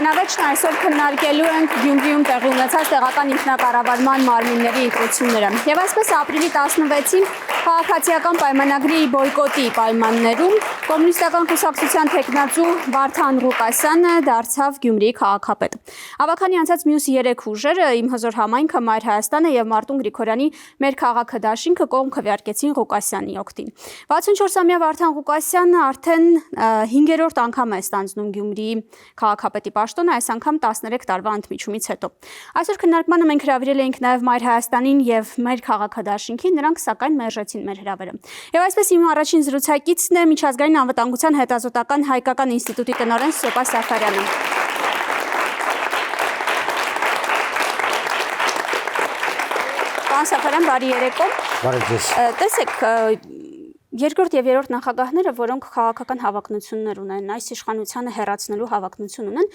Բանավեճն այսօր քննարկելու ենք Գյումրիում տեղի ունեցած տեղական ինքնակառավարման մարմինների ընտրությունները։ Եվ այսպես ապրիլի 16-ին քաղաքացիական պայմանագրի բոյկոտի պայմաններում Կոմունիստական կուսակցության թեկնածու Վարդան Ղուկասյանը դարձավ Գյումրիի քաղաքապետ։ Ավագանի անցած մյուս 3 ուժերը՝ Իմ հզոր համայնքը, Մայր Հայաստանը եւ Մարտուն Գրիգորյանի Մեր քաղաքը դաշինքը կողմ քվեարկեցին Ղուկասյանի օգտին։ 64-ամյա Վարդան Ղուկասյանը արդեն 5-րդ անգամ է ստանձնում Գյումրիի քաղաքապետի պաշտոնը, այս անգամ 13 տարվա ընդմիջումից հետո։ Այսօր քննարկմանը մենք հրավիրել էինք նաև Մայր Հայաստանին եւ Մեր քաղաքը դաշինքին, նրանք սակայն մերժեցին մեր հրավերը։ Եվ այսպես իմ առաջին զրուցակիցն է Միջազգային անվտանգության հետազոտական հայկական ինստիտուտի տնօրեն Սոպա Սաֆարյանը։ Պարոն Սաֆարյան, բարի երեկո։ Բարի ձեզ։ Տեսեք, երկրորդ եւ երրորդ նախագահները, որոնք քաղաքական հավակնություններ ունեն, այս իշխանությանը հեռացնելու հավակնություն ունեն,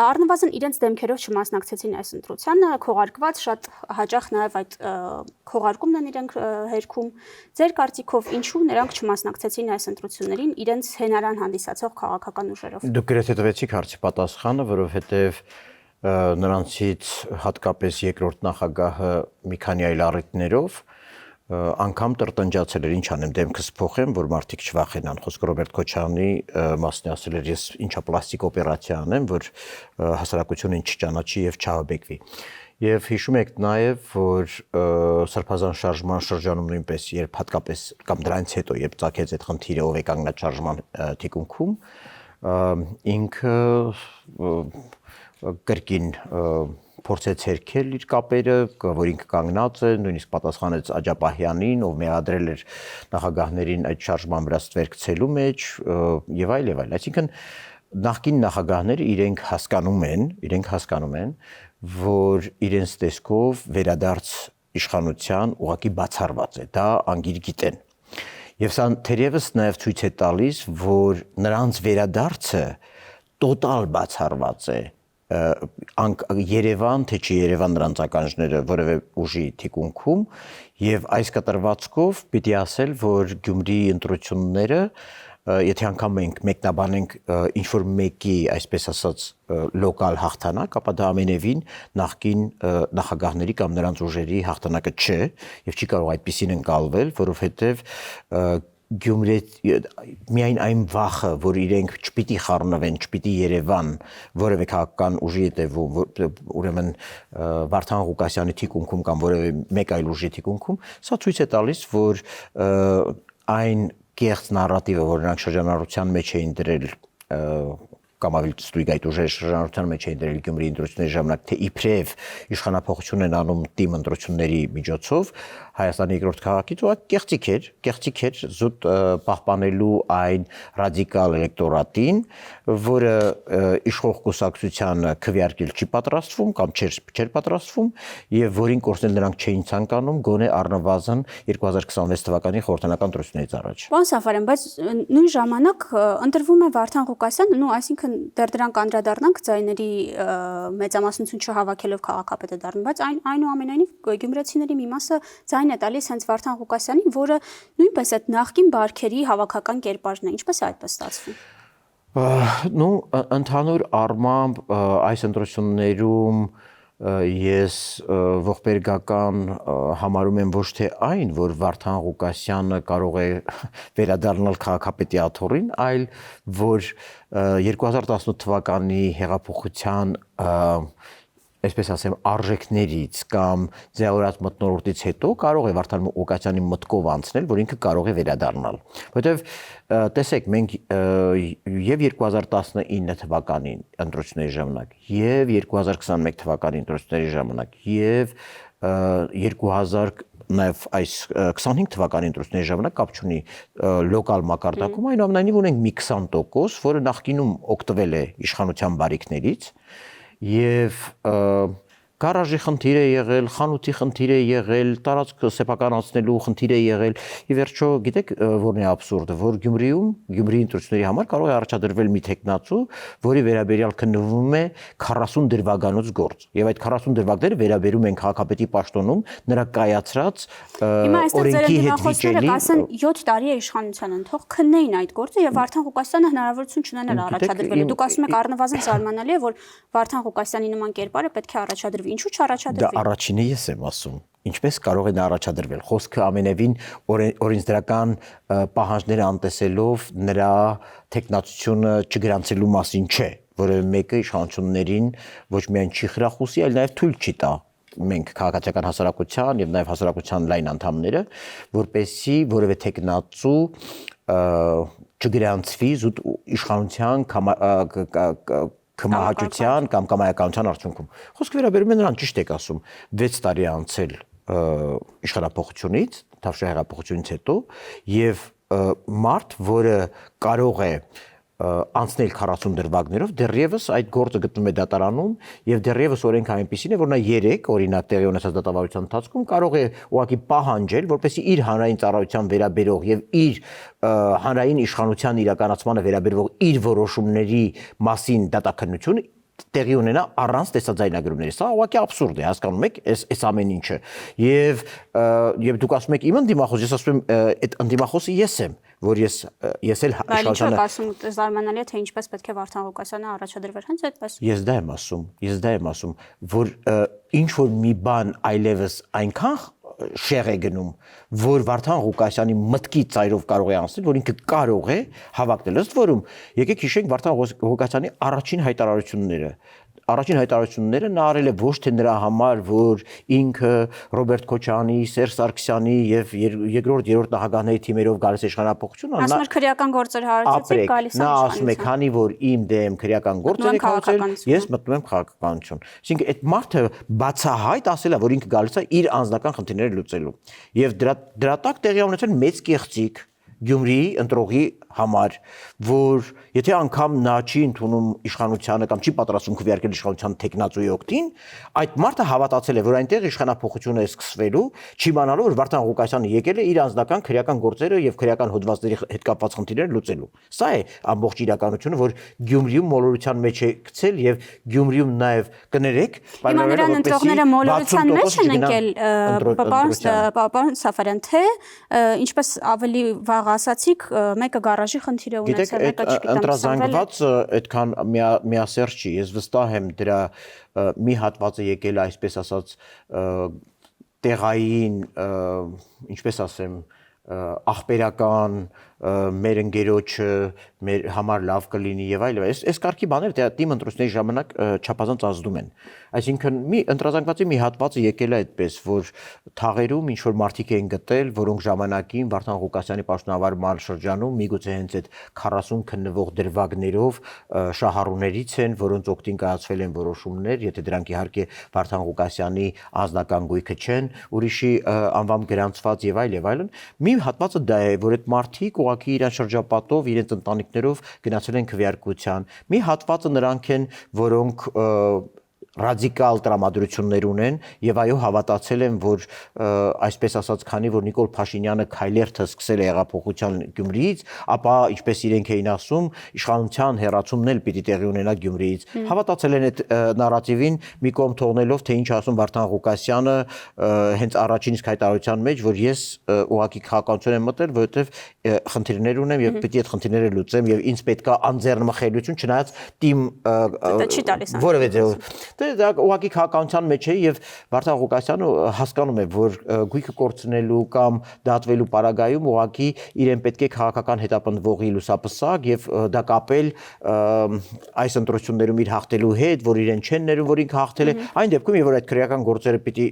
առնվազն իրենց դեմքերով չմասնակցեցին այս ընտրությանը, քողարկված շատ հաճախ նաեւ այդ քողարկումն են իրենք հերքում։ Ձեր կարծիքով ինչու նրանք չմասնակցեցին այս ընտրություններին իրենց հենարան հանդիսացող քաղաքական ուժերով։ Դուք գրեթե տվեցիք հարցի պատասխանը, որովհետեւ նրանցից հատկապես երկրորդ նախագահը մի քանի այլ առիթներով անգամ տրտնջացել էր, ինչ անեմ, դեմքս փոխեմ, որ մարդիկ չվախենան։ Խոսքը Ռոբերտ Քոչարյանի մասն ասել էր, ես ինչա պլաստիկ օպերացիա անեմ, որ հասարակությունն չճանաչի եւ չհաբեկվի։ Եվ հիշում եք նաեւ, որ սրբազան շարժման շրջանում նույնպես, երբ հատկապես կամ դրանից հետո, երբ ծագեց այդ խնդիրը, ով է կանգնած շարժման թիկունքում, ինքը կրկին փորձեց հերքել իր կապերը, որ ինքը կանգնած է, նույնիսկ պատասխանեց Աջապահյանին, ով մեղադրել էր նախագահներին այդ շարժման վրա ստվեր գցելու մեջ եւ այլ եւ այլ։ Այսինքն նախկին նախագահները իրենք հասկանում են, որ իրենց տեսքով վերադարձ իշխանության ուղղակի բացառված է, դա անգիր գիտեն։ Եվ սա թերևս նաեւ ցույց է տալիս, որ նրանց վերադարձը տոտալ բացառված է Երևան, թե չի Երևան նրանց ականջները որևէ ուժի թիկունքում եւ այս կտրվածքով պիտի ասել, որ Գյումրիի ընտրությունները, եթե անգամ մենք մեկնաբանենք ինչ-որ մեկի, այսպես ասած, լոկալ հաղթանակ, ապա դա ամենևին նախկին նախագահների կամ նրանց ուժերի հաղթանակը չէ եւ չի կարող այդպեսին ընկալվել, որովհետեւ Գյումրի միայն այն վախը, որ իրենք չպիտի խառնվեն, չպիտի Երևան որևէ քաղաքական ուժի հետևում, ուրեմն Վարդան Ղուկասյանի թիկունքում կամ որևէ մեկ այլ ուժի թիկունքում, սա ցույց է տալիս, որ այն կեղծ նարատիվը, որ նրանք շրջանառության մեջ էին դրել կամ ավելի ստույգ այդ ուժերը շրջանառության մեջ էին դրել Գյումրիի ընտրությունների ժամանակ, թե իբրև իշխանափոխություն են անում թիմ ընտրությունների միջոցով, Հայաստանի երկրորդ քաղաքից ու կեղծիք էր զուտ պահպանելու այն ռադիկալ էլեկտորատին, որը իշխող կուսակցությանը քվեարկել չի պատրաստվում կամ չէր պատրաստվում եւ որին կորցնել նրանք չէին ցանկանում գոնե առնվազն 2026 թվականի խորհրդանական ընտրություններից առաջ։ Պարոն Սաֆարյան, բայց նույն ժամանակ ընտրվում է Վարդան Ղուկասյանը, այսինքն դեռ դրանք անդրադառնանք ձայների մեծամասնություն չհավաքելով քաղաքապետը դառնում, բայց այնուամենայնիվ գյումրեցիների մի մասը ձայն է տալիս հենց Վարդան Ղուկասյանին, որը նույնպես այդ նախկին բարքերի հավաքական կերպարն է, ինչպես է այդպես ստացվում։ Ընդհանուր առմամբ այս ընտրություններում ես ողբերգական համարում եմ ոչ թե այն, որ Վարդան Ղուկասյանը կարող է վերադառնալ քաղաքապետի աթոռին, այլ որ 2018 թվականի հեղափոխության այսպես ասեմ, արժեքներից կամ ձևավորած մթնոլորտից հետո կարող է Վարդան Ղուկասյանի մտքով անցնել, որ ինքը կարող է վերադառնալ։ Որովհետև տեսեք, մենք եւ 2019 թվականի ընտրությունների ժամանակ, եւ 2021 թվականի ընտրությունների ժամանակ, եւ 2000 նաև այս 25 թվականի ընտրությունների ժամանակ կապ չունի լոկալ մակարդակում, այնուամենայնիվ ունենք մի 20%, որը նախկինում օգտվել է իշխանության բարիքներից եւ գարաժի խնդիր է եղել, խանութի խնդիր է եղել, տարածքը սեփականացնելու խնդիր է եղել։ Ի վերջո, գիտեք, որն է աբսուրդը, որ Գյումրիի ընտրությունների համար կարող է առաջադրվել մի տեխնացու, որի վերաբերյալ քննվում է 40 դրվագանոց գործ։ Եվ այդ 40 դրվագները վերաբերում են քաղաքապետի պաշտոնում նրա կայացրած օրենքի հետ վիճելի։ Ասեն 7 տարի է իշխանության ընթող քննեին այդ գործը եւ Վարդան Ղուկասյանը հնարավորություն չունենալ առաջադրվելու։ Դուք ասում եք առնվազն զարմանալի է, որ Վարդան Ղուկասյանի նման կերպարը պետք է առաջադրվի։ Ինչու՞ չառաջադրվի։ Դա առաջինը ես եմ ասում։ Ինչպես կարող է նա առաջադրվել։ Խոսքը ամենևին օրենսդրական պահանջները անտեսելով նրա տեխնացությունը չգրանցելու մասին չէ, որովհետեւ մեկը իշխանություններին ոչ միայն չի խրախուսի, այլ նաեւ թույլ չի տա մենք քաղաքացիական հասարակության եւ նաեւ հասարակության լայն անդամները, որպեսզի որևէ տեխնացու չգրանցվի զուտ իշխանության կմահաճության կամ կամայականության արդյունքում։ Խոսքը վերաբերում է նրան, ճիշտ եք ասում, 6 տարի անցել իշխանապողությունից, Թավշյա հեղափոխությունից հետո եւ մարդ, որը կարող է անցնել 40 դրվագներով, դեռևս այդ գործը գտնվում է դատարանում եւ դեռևս օրենքը այնպեսին է, որ նա 3 օրինակ տեղի ունեցած դատավարության ընթացքում կարող է ուղղակի պահանջել, որպեսզի իր հանրային ծառայության վերաբերող եւ իր հանրային իշխանության իրականացմանը վերաբերող իր որոշումների մասին դատաքննությունը տեղի ունենա առանց տեսաձայնագրումների։ Սա ուղղակի աբսուրդ է, հասկանում եք, այս ամեն ինչը։ Եվ դուք ասում եք իմ ընդդիմախոս, ես ասում եմ, այդ ընդդիմախոսը ես եմ, որ ես էլ իշխանությունը ասում զարմանալի է, թե ինչպես պետք է Վարդան Ղուկասյանը առաջադրվեր, հենց այդպես։ Ես դա եմ ասում, որ ինչ որ մի բան այլևս այնքան շեղ է գնում, որ Վարդան Ղուկասյանի մտքի ծայրով կարող է անցնել, որ ինքը կարող է հավակնել։ Ըստ որում, եկեք հիշենք Վարդան Ղուկասյանի առաջին հայտարարությունները նա արել է ոչ թե նրա համար, որ ինքը Ռոբերտ Քոչարյանի, Սերժ Սարգսյանի եւ երկրորդ, երրորդ նախագահների թիմերով գալիս է իշխանապողություն, ասում էր քրեական գործեր հարցեցիք, գալիս է իշխանություն։ Նա ասում է, քանի որ իմ դեմ քրեական գործեր եք հարցել, ես մտնում եմ քաղաքականություն։ Այսինքն այդ մարդը բացահայտ ասել է, որ ինքը գալիս է իր անձնական խնդիրները լուծելու։ Եվ դրա տակ տեղի ունեցել մեծ կեղծիք Գյումրիի ընտրողի համար, որ եթե անգամ նա չի ընդունում իշխանությանը կամ չի պատրաստվում քվեարկել իշխանության տեխնացուի օգտին, այդ մարդը հավատացել է, որ այնտեղ իշխանապողությունը է սկսվելու, չիմանալով, որ Վարդան Ղուկասյանը եկել է իր անձնական քրեական գործերը եւ քրեական հոդվածների հետ կապված խնդիրները լուծելու։ Սա է ամբողջ իրականությունը, որ Գյումրիում մոլորության մեջ է գցել եւ Գյումրիում նաեւ կներեք, պայմանավորել ընտրողները մոլորության մեջ են ընկել, պարոն Սաֆարյան, թե ինչպես ավելի վաղ ասացիք, մեկը գարաժի խնդիր է ունեցել, մեկը չգիտեմ, ընտրազանգված այդքան միասեր չի։ Ես վստահ եմ դրա մի հատվածը եկել է, այսպես ասած, տեղային, ինչպես ասեմ, աղբերական մեր ընկերոջը մեր համար լավ կլինի եւ այլն։ Այս կարգի բաները դիմ ընտրությունների ժամանակ չափազանց ազդում են։ Այսինքն մի ընտրազանգվածի մի հատվածը եկել է այդպես, որ թաղերում ինչ որ մարդիկ էին գտել, որոնք ժամանակին Վարդան Ղուկասյանի պաշտոնավարման շրջանում միգուցե հենց այդ 40 քննվող դրվագներով շահառուներից են, որոնց օգտին կայացվել են որոշումներ, եթե դրանք իհարկե Վարդան Ղուկասյանի անձնական գույքը չեն, ուրիշի անվամբ գրանցված եւ այլն։ Մի հատվածը դա է, որ այդ մարդիկ ուղղակի իրեն շրջապատով, իրենց ընտանիքներով գնացել են քվեարկության։ Մի հատվածը նրանք են, որոնք ռադիկալ տրամադրություններ ունեն եւ այո հավատացել են, որ այսպես ասած, քանի որ Նիկոլ Փաշինյանը քայլերթը սկսել է հեղափոխության Գյումրիից, ապա ինչպես իրենք էին ասում, իշխանության հերացումն էլ պիտի տեղի ունենա Գյումրիից։ Հավատացել են այդ նարատիվին, մի կողմ թողնելով, թե ինչ ասում Վարդան Ղուկասյանը հենց առաջին իսկ հայտարարության մեջ, որ ես ուղղակի քաղաքականություն եմ մտել, որովհետեւ խնդիրներ ունեմ եւ պիտի այդ խնդիրները լուծեմ եւ ինձ պետքա անձեռնմխելիություն, չնայած թիմ որևէ ձեւ դա ուղղակի քաղաքականության մեջ է եւ Վարդան Ղուկասյանը հասկանում է, որ գույքը կորցնելու կամ դատվելու պարագայում ուղղակի իրեն պետք է քաղաքական հետապնդվողի լուսապսակ եւ դա կապել այս ընտրություններում իր հաղթելու հետ, որ իրեն չեն ներում, որ ինքը հաղթել է։ Այն դեպքում, որ այդ քրեական գործերը պիտի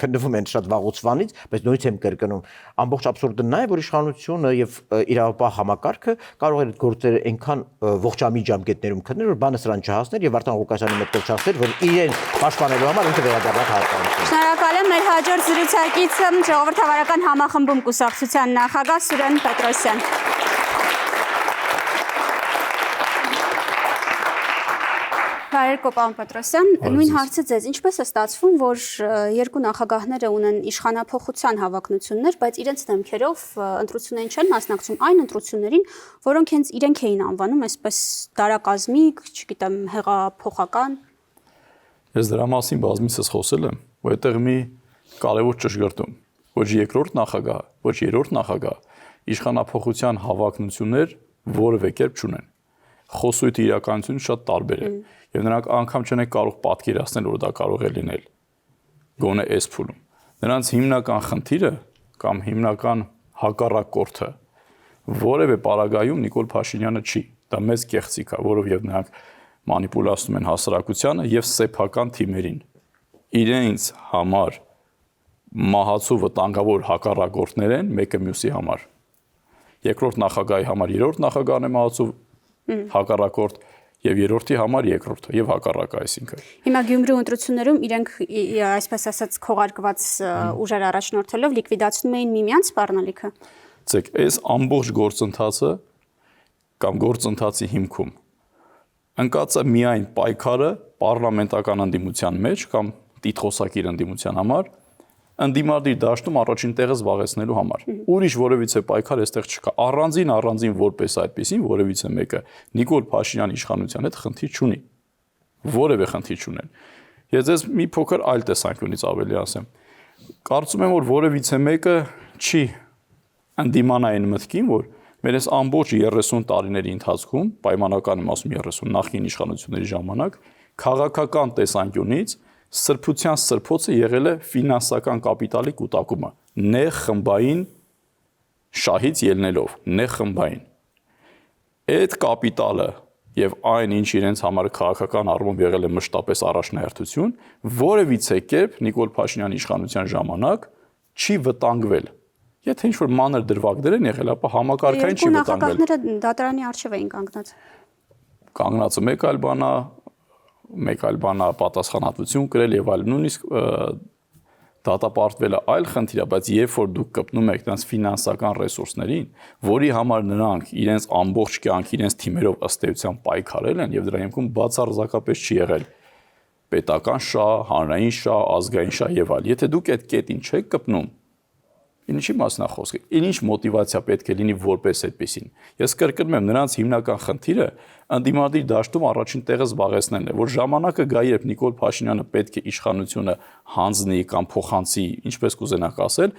քննվում են շատ վաղուց, բայց նույնիսկ եմ կրկնում, ամբողջ աբսուրդը նա է, որ իշխանությունը եւ իրավապահ համակարգը կարող է այդ գործերը այնքան ողջամիտ ժամկետներում քննել, որ բանը սրան չհասներ եւ Վարդան Ղուկասյանի մտքով չհասներ, որ իրեն պաշտպանելու համար ինքը վերադառնա քաղաքականություն։ Շնորհակալ եմ մեր հաջորդ զրուցակիցը ժողովրդավարական համախմբում կուսակցության նախագահ Սուրեն Պետրոսյան։ Բարերկո պարոն Պետրոսյան, նույն հարցը ձեզ, ինչպես է ստացվում, որ երկու նախագահները ունեն իշխանափոխության հավակնություններ, բայց իրենց դեմքերով ընտրություններին չեն մասնակցում այն ընտրություններին, որոնք հենց իրենք էին անվանում այսպես դարակազմիկ, չգիտեմ, հեղափոխական։ Ես դրա մասին բազմիցս խոսել եմ, որ այդտեղ մի կարևոր ճշգրտում, ոչ երկրորդ նախագահ, ոչ երրորդ նախագահ իշխանափոխության հավակնություններ որևէ կերպ չունեն։ Խոսույթի իրականությունը շատ տարբեր է, եւ նրանք անգամ չեն կարող պատկերացնել, որ դա կարող է լինել։ Գոնե այս փուլում։ Նրանց հիմնական խնդիրը կամ հիմնական հակառակորդը որևէ պարագայում Նիկոլ Փաշինյանը չի։ Դա մեծ կեղծիք է, որովհետեւ նրանք մանիպուլացնում են հասարակությանը եւ սեփական թիմերին։ Իրենց համար մահացու վտանգավոր հակառակորդներ են մեկը մյուսի համար։ Երկրորդ նախագահի համար երրորդ նախագահն է մահացու հակառակորդ եւ երրորդի համար երկրորդը եւ հակառակը, այսինքն։ Հիմա Գյումրու ընտրություններում իրենք այսպես ասած քողարկված ուժեր առաջնորդելով լիկվիդացնում էին միմյանց սպառնալիքը։ Ցեք, այս ամբողջ գործընթացը կամ գործընթացի հիմքում ընկած է միայն պայքարը պարլամենտական ընդդիմության մեջ կամ տիտղոսակիր ընդդիմության համար ընդդիմադիր դաշտում առաջին տեղը զբաղեցնելու համար։ Ուրիշ որևիցե պայքար այստեղ չկա։ Առանձին որպես այդպեսին որևիցե մեկը Նիկոլ Փաշինյանի իշխանության հետ խնդիր չունի։ Որևէ խնդիր չունեն։ Ես ձեզ մի փոքր այլ տեսանկյունից ավելի ասեմ։ Կարծում եմ, որ որևիցե մեկը չի ընդդիմանա այն մտքին, որ մեր այս ամբողջ 30 տարիների ընթացքում, պայմանական եմ ասում 30 նախկին իշխանությունների ժամանակ, քաղաքական տեսանկյունից սրբության սրբոցը եղել է ֆինանսական կապիտալի կուտակումը, նեղ խմբային շահից ելնելով, նեղ խմբային։ Այդ կապիտալը եւ այն, ինչ իրենց համար քաղաքական առումով եղել է մշտապես առաջնահերթություն, որևիցե կերպ Նիկոլ Փաշինյանի իշխանության ժամանակ չի վտանգվել։ Եթե ինչ-որ մանր դրվագներ են եղել, ապա համակարգային չի վտանգվել։ Նախագահները դատարանի առջև էին կանգնած։ Կանգնածը մեկ այլ բանա պատասխանատվություն կրել եւ այլ, նույնիսկ դատապարտվելը այլ խնդիր է, բայց երբ որ դուք կպնում եք նրանց ֆինանսական ռեսուրսներին, որի համար նրանք իրենց ամբողջ կյանք իրենց թիմերով ըստ էության պայքարել են եւ դրա հիմքում բացարձակապես չի եղել պետական շահ, հանրային շահ, ազգային շահ եւ այլ։ Եթե դուք այդ կետին չեք կպնում, ինչի մասն է խոսքը, ինչ մոտիվացիա պետք է լինի որպես այդպեսին։ Ես կրկնում եմ, նրանց հիմնական խնդիրը ընդդիմադիր դաշտում առաջին տեղը զբաղեցնելն է, որ ժամանակը գա, երբ Նիկոլ Փաշինյանը պետք է իշխանությունը հանձնի կամ փոխանցի, ինչպես կուզենաք ասել,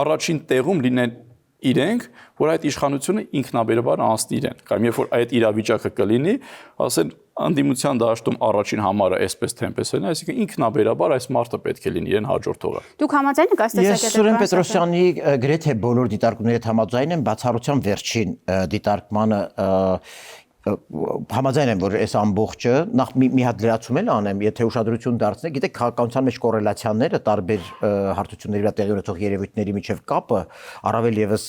առաջին տեղում լինեն իրենք, որ այդ իշխանությունը ինքնաբերաբար անցնի իրեն, կամ երբ որ այդ իրավիճակը կլինի, ասեն ընդդիմության դաշտում առաջին համարը այսպես թե այնպես են, այսինքն ինքնաբերաբար այս մարդը պետք է լինի իրեն հաջորդողը։ Դուք համաձայն եք այս տեսակետով։ Ես Սուրեն Պետրոսյանի գրեթե բոլոր դիտարկումների հետ համաձայն եմ, բացառությամբ վերջին դիտարկմանը համաձայն եմ, որ այս ամբողջը նախ մի հատ լրացում էլ անեմ, եթե ուշադրություն դարձնեք, գիտեք քաղաքականության մեջ կորելացիաները տարբեր հարթությունների վրա տեղի ունեցող երևույթների միջև կապը, առավել եւս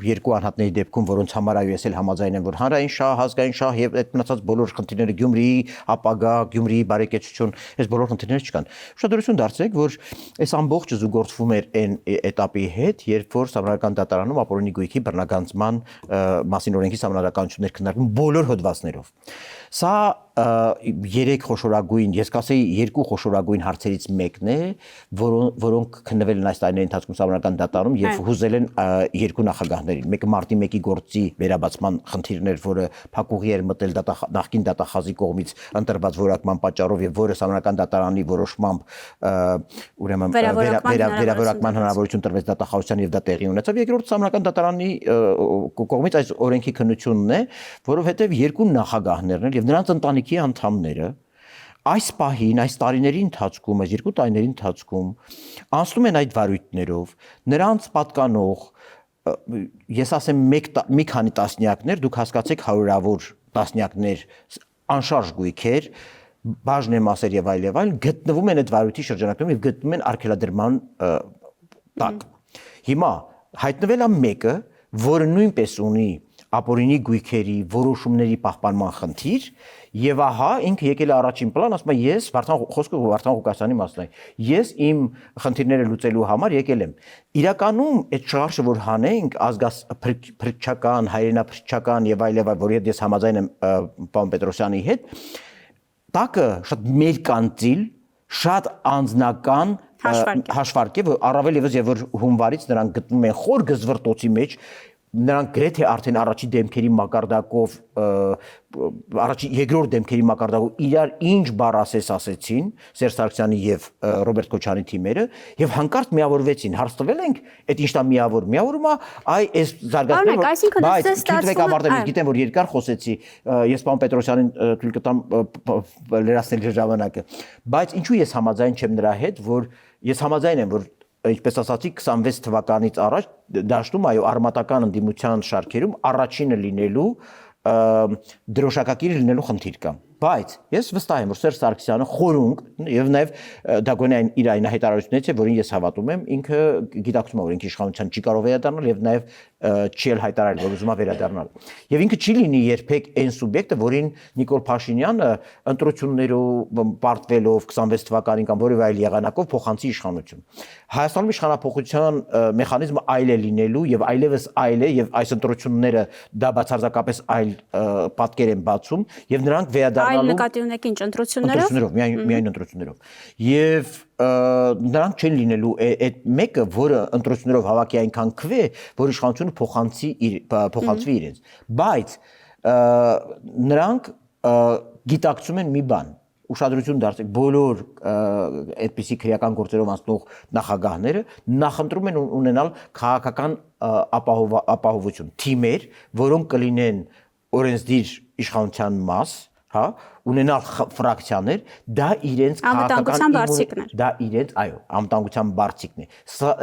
երկու անհատների դեպքում, որոնց համար այո ես էլ համաձայն եմ, որ հանրային շահ, ազգային շահ եւ այդ մնացած բոլոր խնդիրները Գյումրիի ապագա, Գյումրիի բարեկեցություն, այս բոլոր խնդիրները չկան։ Ուշադրություն դարձրեք, որ այս ամբողջը զուգորդվում էր այն этаպի հետ, երբ որ Սահմանադրական դատարանում ապօրինի գույքի բռնագանձման մասին օրենքի սահմանադրականություններ քննարկվում բոլոր հոդվածներով։ Սա երեք խոշորագույն, ես կասեի երկու խոշորագույն հարցերից մեկն է, որոնք քննվել են այս տարիների ընթացքում Սահմանադրական դատարանում եւ հուզել են երկու նախագահներին։ Մեկը մարտի 1-ի գործի վերաբացման խնդիրն էր, որը փակուղի էր մտել նախկին դատախազի կողմից ընտրված որակման պատճառով եւ որը Սահմանադրական դատարանի որոշմամբ ուրեմն վերավորակման հնարավորություն տրվեց դատախազության եւ դա տեղի ունեցավ։ Երկրորդ Սահմանադրական դատարանի կողմից այս օրենքի քննությունն է, որովհետեւ երկու նախագահներն եւ նրանց ընտանիքի անդամները այս պահին, այս տարիների ընթացքում, այս երկու տարիների ընթացքում անցնում են այդ վարույթներով, նրանց պատկանող, ես ասեմ մի քանի տասնյակներ, դուք հասկացեք հարյուրավոր տասնյակներ անշարժ գույքեր, բաժնեմասեր եւ այլ, գտնվում են այդ վարույթի շրջանակներում եւ գտնվում են արգելադրման տակ։ Հիմա հայտնվել է մեկը, որը նույնպես ունի ապօրինի գույքերի որոշումների պահպանման խնդիր եւ ահա ինքը եկել է առաջին պլան, ասում է ես խոսքը Վարդան Ղուկասյանի մասն է, ես իմ խնդիրները լուծելու համար եկել եմ։ Իրականում այդ շարժը որ հանենք ազգափրկչական, հայրենափրկչական եւ այլ, որ ես համաձայն եմ պարոն Պետրոսյանի հետ, տակը շատ մերկանցիլ, շատ անձնական հաշվարկ է, որ առավել եւս եւ որ հունվարից նրանք գտնվում են խոր գզվրտոցի մեջ, նրանք գրեթե արդեն առաջի դեմքերի մակարդակով երկրորդ դեմքերի մակարդակով իրար ինչ բառ ասեցին Սերժ Սարգսյանի եւ Ռոբերտ Քոչարյանի թիմերը եւ հանկարծ միավորվեցին հարց տվել ենք այդ ինչն է միավորումը այ այս զարգացումը բայց թույլտվեք ավարտեմ գիտեմ որ երկար խոսեցի ես պարոն Պետրոսյանին թույլ կտամ լրացնել ժամանակը բայց ինչու ես համաձայն չեմ նրա հետ որ ես համաձայն եմ որ ինչպես ասացի 26 թվականից առաջ դաշտում այո արմատական ընդդիմության շարքերում առաջինը լինելու դրոշակակիրը լինելու խնդիր կա բայց ես վստահ եմ որ Սերժ Սարգսյանը խորունկ եւ նաեւ դա գոնե իր այն հայտարարությունից է որին ես հավատում եմ ինքը գիտակցում է որ ինքը իշխանության չի կարող վերադառնալ եւ նաեւ չի էլ հայտարարել որ ուզում է վերադառնալ եւ ինքը չի լինի երբեք այն սուբյեկտը որին Նիկոլ Փաշինյանը ընտրություններով պարտվելով 26 թվականին կամ որևէ այլ եղանակով փոխանցի իշխանություն Հայաստանում իշխանապողության մեխանիզմը այլ է լինելու եւ այլևս այլ է եւ այս ընտրությունները դա բացարձակապես այլ պատկեր են բացում եւ նրանք վերադառնալու այլ նկատի ունեք ինչ ընտրություններով միայն ընտրություններով եւ նրանք չեն լինելու այդ մեկը որը ընտրություններով հավաքի այնքան քվե որ իշխանությունը փոխանցվի իրենց բայց նրանք գիտակցում են մի բան ուշադրություն դարձեք բոլոր այդպիսի քրեական գործերով անցնող նախագահները նախընտրում են ունենալ քաղաքական ապահովություն թիմեր որոնք կլինեն օրենսդիր իշխանության մաս հա ունենալ ֆրակցիաներ դա իրենց անվտանգության բարձիկն դա իրենց այո անվտանգության բարձիկն է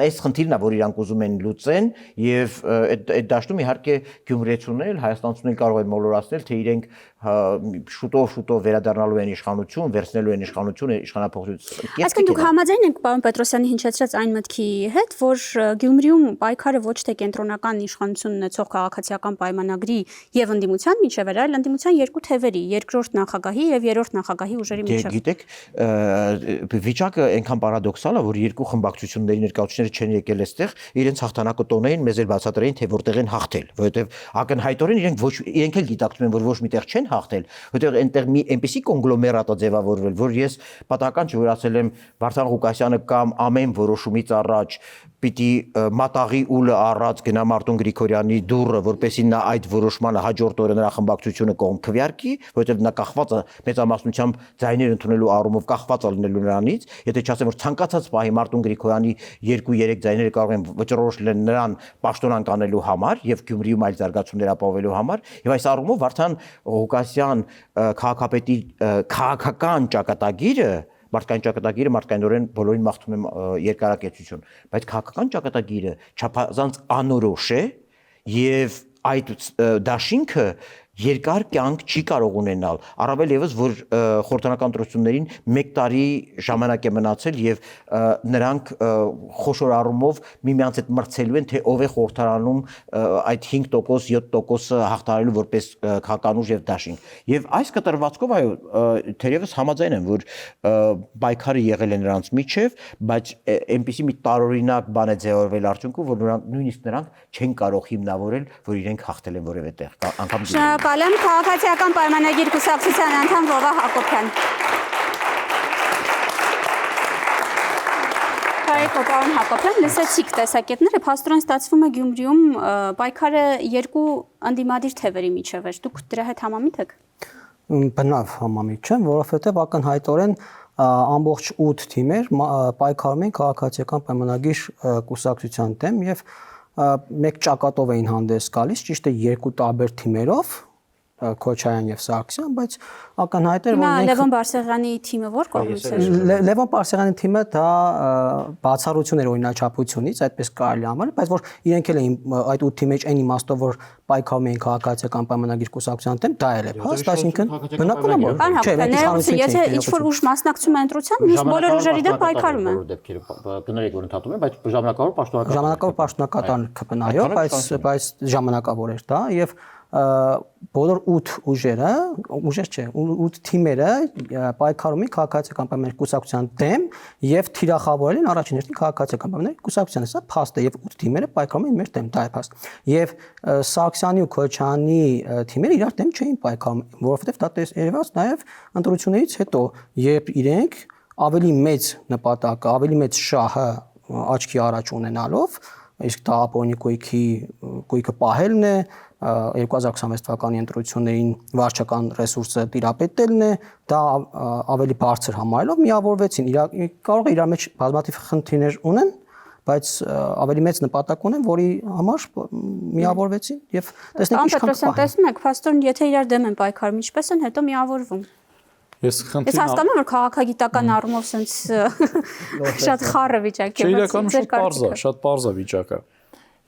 այս խնդիրն է որ իրանք ուզում են լուծեն եւ այդ դաշտում իհարկե գյումրեցուներ հայաստանցիներ կարող են մոլորացնել թե իրենք շուտով վերադառնալու են իշխանություն վերցնելու են իշխանությունը իշխանապողություն այսինքն դուք համաձայն եք պարոն Պետրոսյանի հնչեցրած այն մտքի հետ որ Գյումրիում պայքարը ոչ թե կենտրոնական իշխանություն ունեցող քաղաքացիական պայմանագրի եւ ընդդիմության միջև էր այլ ընդդիմության երկու թևերի երկրորդ նախագահի եւ երրորդ նախագահի ուժերի միջև գիտեք վիճակը այնքան պարադոքսալ է որ երկու խմբակցությունների ներկայացուցիչները չեն եկել այստեղ իրենց հաղթանակը տոնեին մեզ էլ բացատրեին թե որտեղ են հաղթել որովհետեւ ակնհայտորեն իրենք էլ գիտակցում են որ ոչ միտեղ չեն հաղթել որովհետեւ այնտեղ մի այնպիսի կոնգլոմերատ է ձևավորվել որ ես պատահական չի որ ասել եմ Վարդան Ղուկասյանը կամ ամեն որոշումից առաջ պիտի մատաղի ուլը առած գնա Մարտուն Գրիգորյանի դուրը որպեսզի նա այդ որոշմանը հաջորդ օրը նրա խմբակցությունը կողմ քվեարկի որովհետեւ նա կախված է մեծամասնությամբ ձայներ ընդունելու առումով կախված է լինելու նրանից եթե չասեմ որ ցանկացած պահի Մարտուն Գրիգորյանի 2-3 ձայները կարող են վճռորոշ լինել նրան պաշտոնանկ անելու համար եւ Գյումրիում այլ զարգացումներ ապահովելու համար եւ այս առումով Վարդան Ղուկասյան քաղաքապետի քաղաքական ճակատագիրը մարդկային ճակատագիրը մարդկայնորեն բոլորին մաղթում եմ երկարակեցություն, բայց քաղաքական ճակատագիրը չափազանց անորոշ է եւ այդ դաշինքը երկար կյանք չի կարող ունենալ առավել եւս որ խորհրդանական ընտրություններին 1 տարի ժամանակ է մնացել եւ նրանք խոշոր առումով միմյանց հետ մրցելու են թե ով է խորհրդարանում այդ 5% 7%-ը հաղթարելու որպես քաղաքական ուժ եւ դաշինք եւ այս կտրվածքով այո թերևս համաձայն եմ որ պայքարը եղել է նրանց միջև բայց այնպեսի մի տարօրինակ բան է ձևավորվել արդյունքում որ նույնիսկ նրանք չեն կարող հիմնավորել որ իրենք հաղթել են որևէ տեղ անգամ Շնորհակալ եմ քաղաքացիական պայմանագիր կուսակցության անդամ Վովա Հակոբյան Պարոն Հակոբյան, լսեցիք տեսակետները, փաստորեն ստացվում է Գյումրիում պայքարը երկու ընդդիմադիր թևերի միջև էր։ Դուք դրա հետ համամիտ եք։ Բնավ համամիտ չեմ, որովհետև ակնհայտորեն ամբողջ 8 թիմեր պայքարում են քաղաքացիական պայմանագիր կուսակցության դեմ եւ մեկ ճակատով էին հանդես գալիս, ճիշտ է երկու տարբեր թիմերով Քոչարյան եւ Սարգսյան, բայց ակնհայտ էր որ Լևոն Բարսեղյանի թիմը ո՞ր կողմից էր։ Լևոն Բարսեղյանի թիմը դա բացառություն էր օրինաչափությունից, այդպես կարելի ամառ, բայց որ իրենք էլ էին այդ 8 թիմի մեջ այն իմաստով որ պայքարում էին քաղաքացիական պայմանագիր կուսակցության դեմ, դա էլ է փաստ, այսինքն բնականաբար։ Չէ, եթե ինչ-որ ուժ մասնակցում է ընտրության, մյուս բոլոր ուժերի դեմ պայքարում է։ Կներեք որ ընդհատում են, բայց ժամանակավոր պաշտոնական ժամանակավոր պաշտոնակատար կպն այո, բայց ժամանակավոր էր դա եւ բոլոր 8 ուժերը, 8 թիմերը պայքարում են քաղաքացիական պայմանների կուսակցության դեմ եւ թիրախավորել են առաջին հերթին քաղաքացիական պայմանների կուսակցությանը, սա փաստ է եւ 8 թիմերը պայքարում են մեր դեմ, դա է փաստ։ Եվ Սարգսյանի ու Քոչարյանի թիմերը իրար դեմ չէին պայքարում, որովհետեւ դա երևաց նաեւ ընտրություններից հետո, երբ իրենք ավելի մեծ նպատակը, ավելի մեծ շահը աչքի առաջ ունենալով, իսկ դա ապօրինի գույքը պահելն է, 2026 թվականի ընտրություններին վարչական ռեսուրսը տիրապետելն է, դա ավելի բարձր համարելով միավորվեցին, կարող է իրար մեջ բազմաթիվ խնդիրներ ունեն, բայց ավելի մեծ նպատակ ունեն, որի համար միավորվեցին եւ տեսնենք ինչքան կպահեն։ Տեսնում եք, փաստորեն, եթե իրար դեմ են պայքարում, ինչպես են հետո միավորվում։ Ես հասկանում եմ, որ քաղաքագիտական առումով sense շատ խառը վիճակ է, բայց շատ պարզ է վիճակը։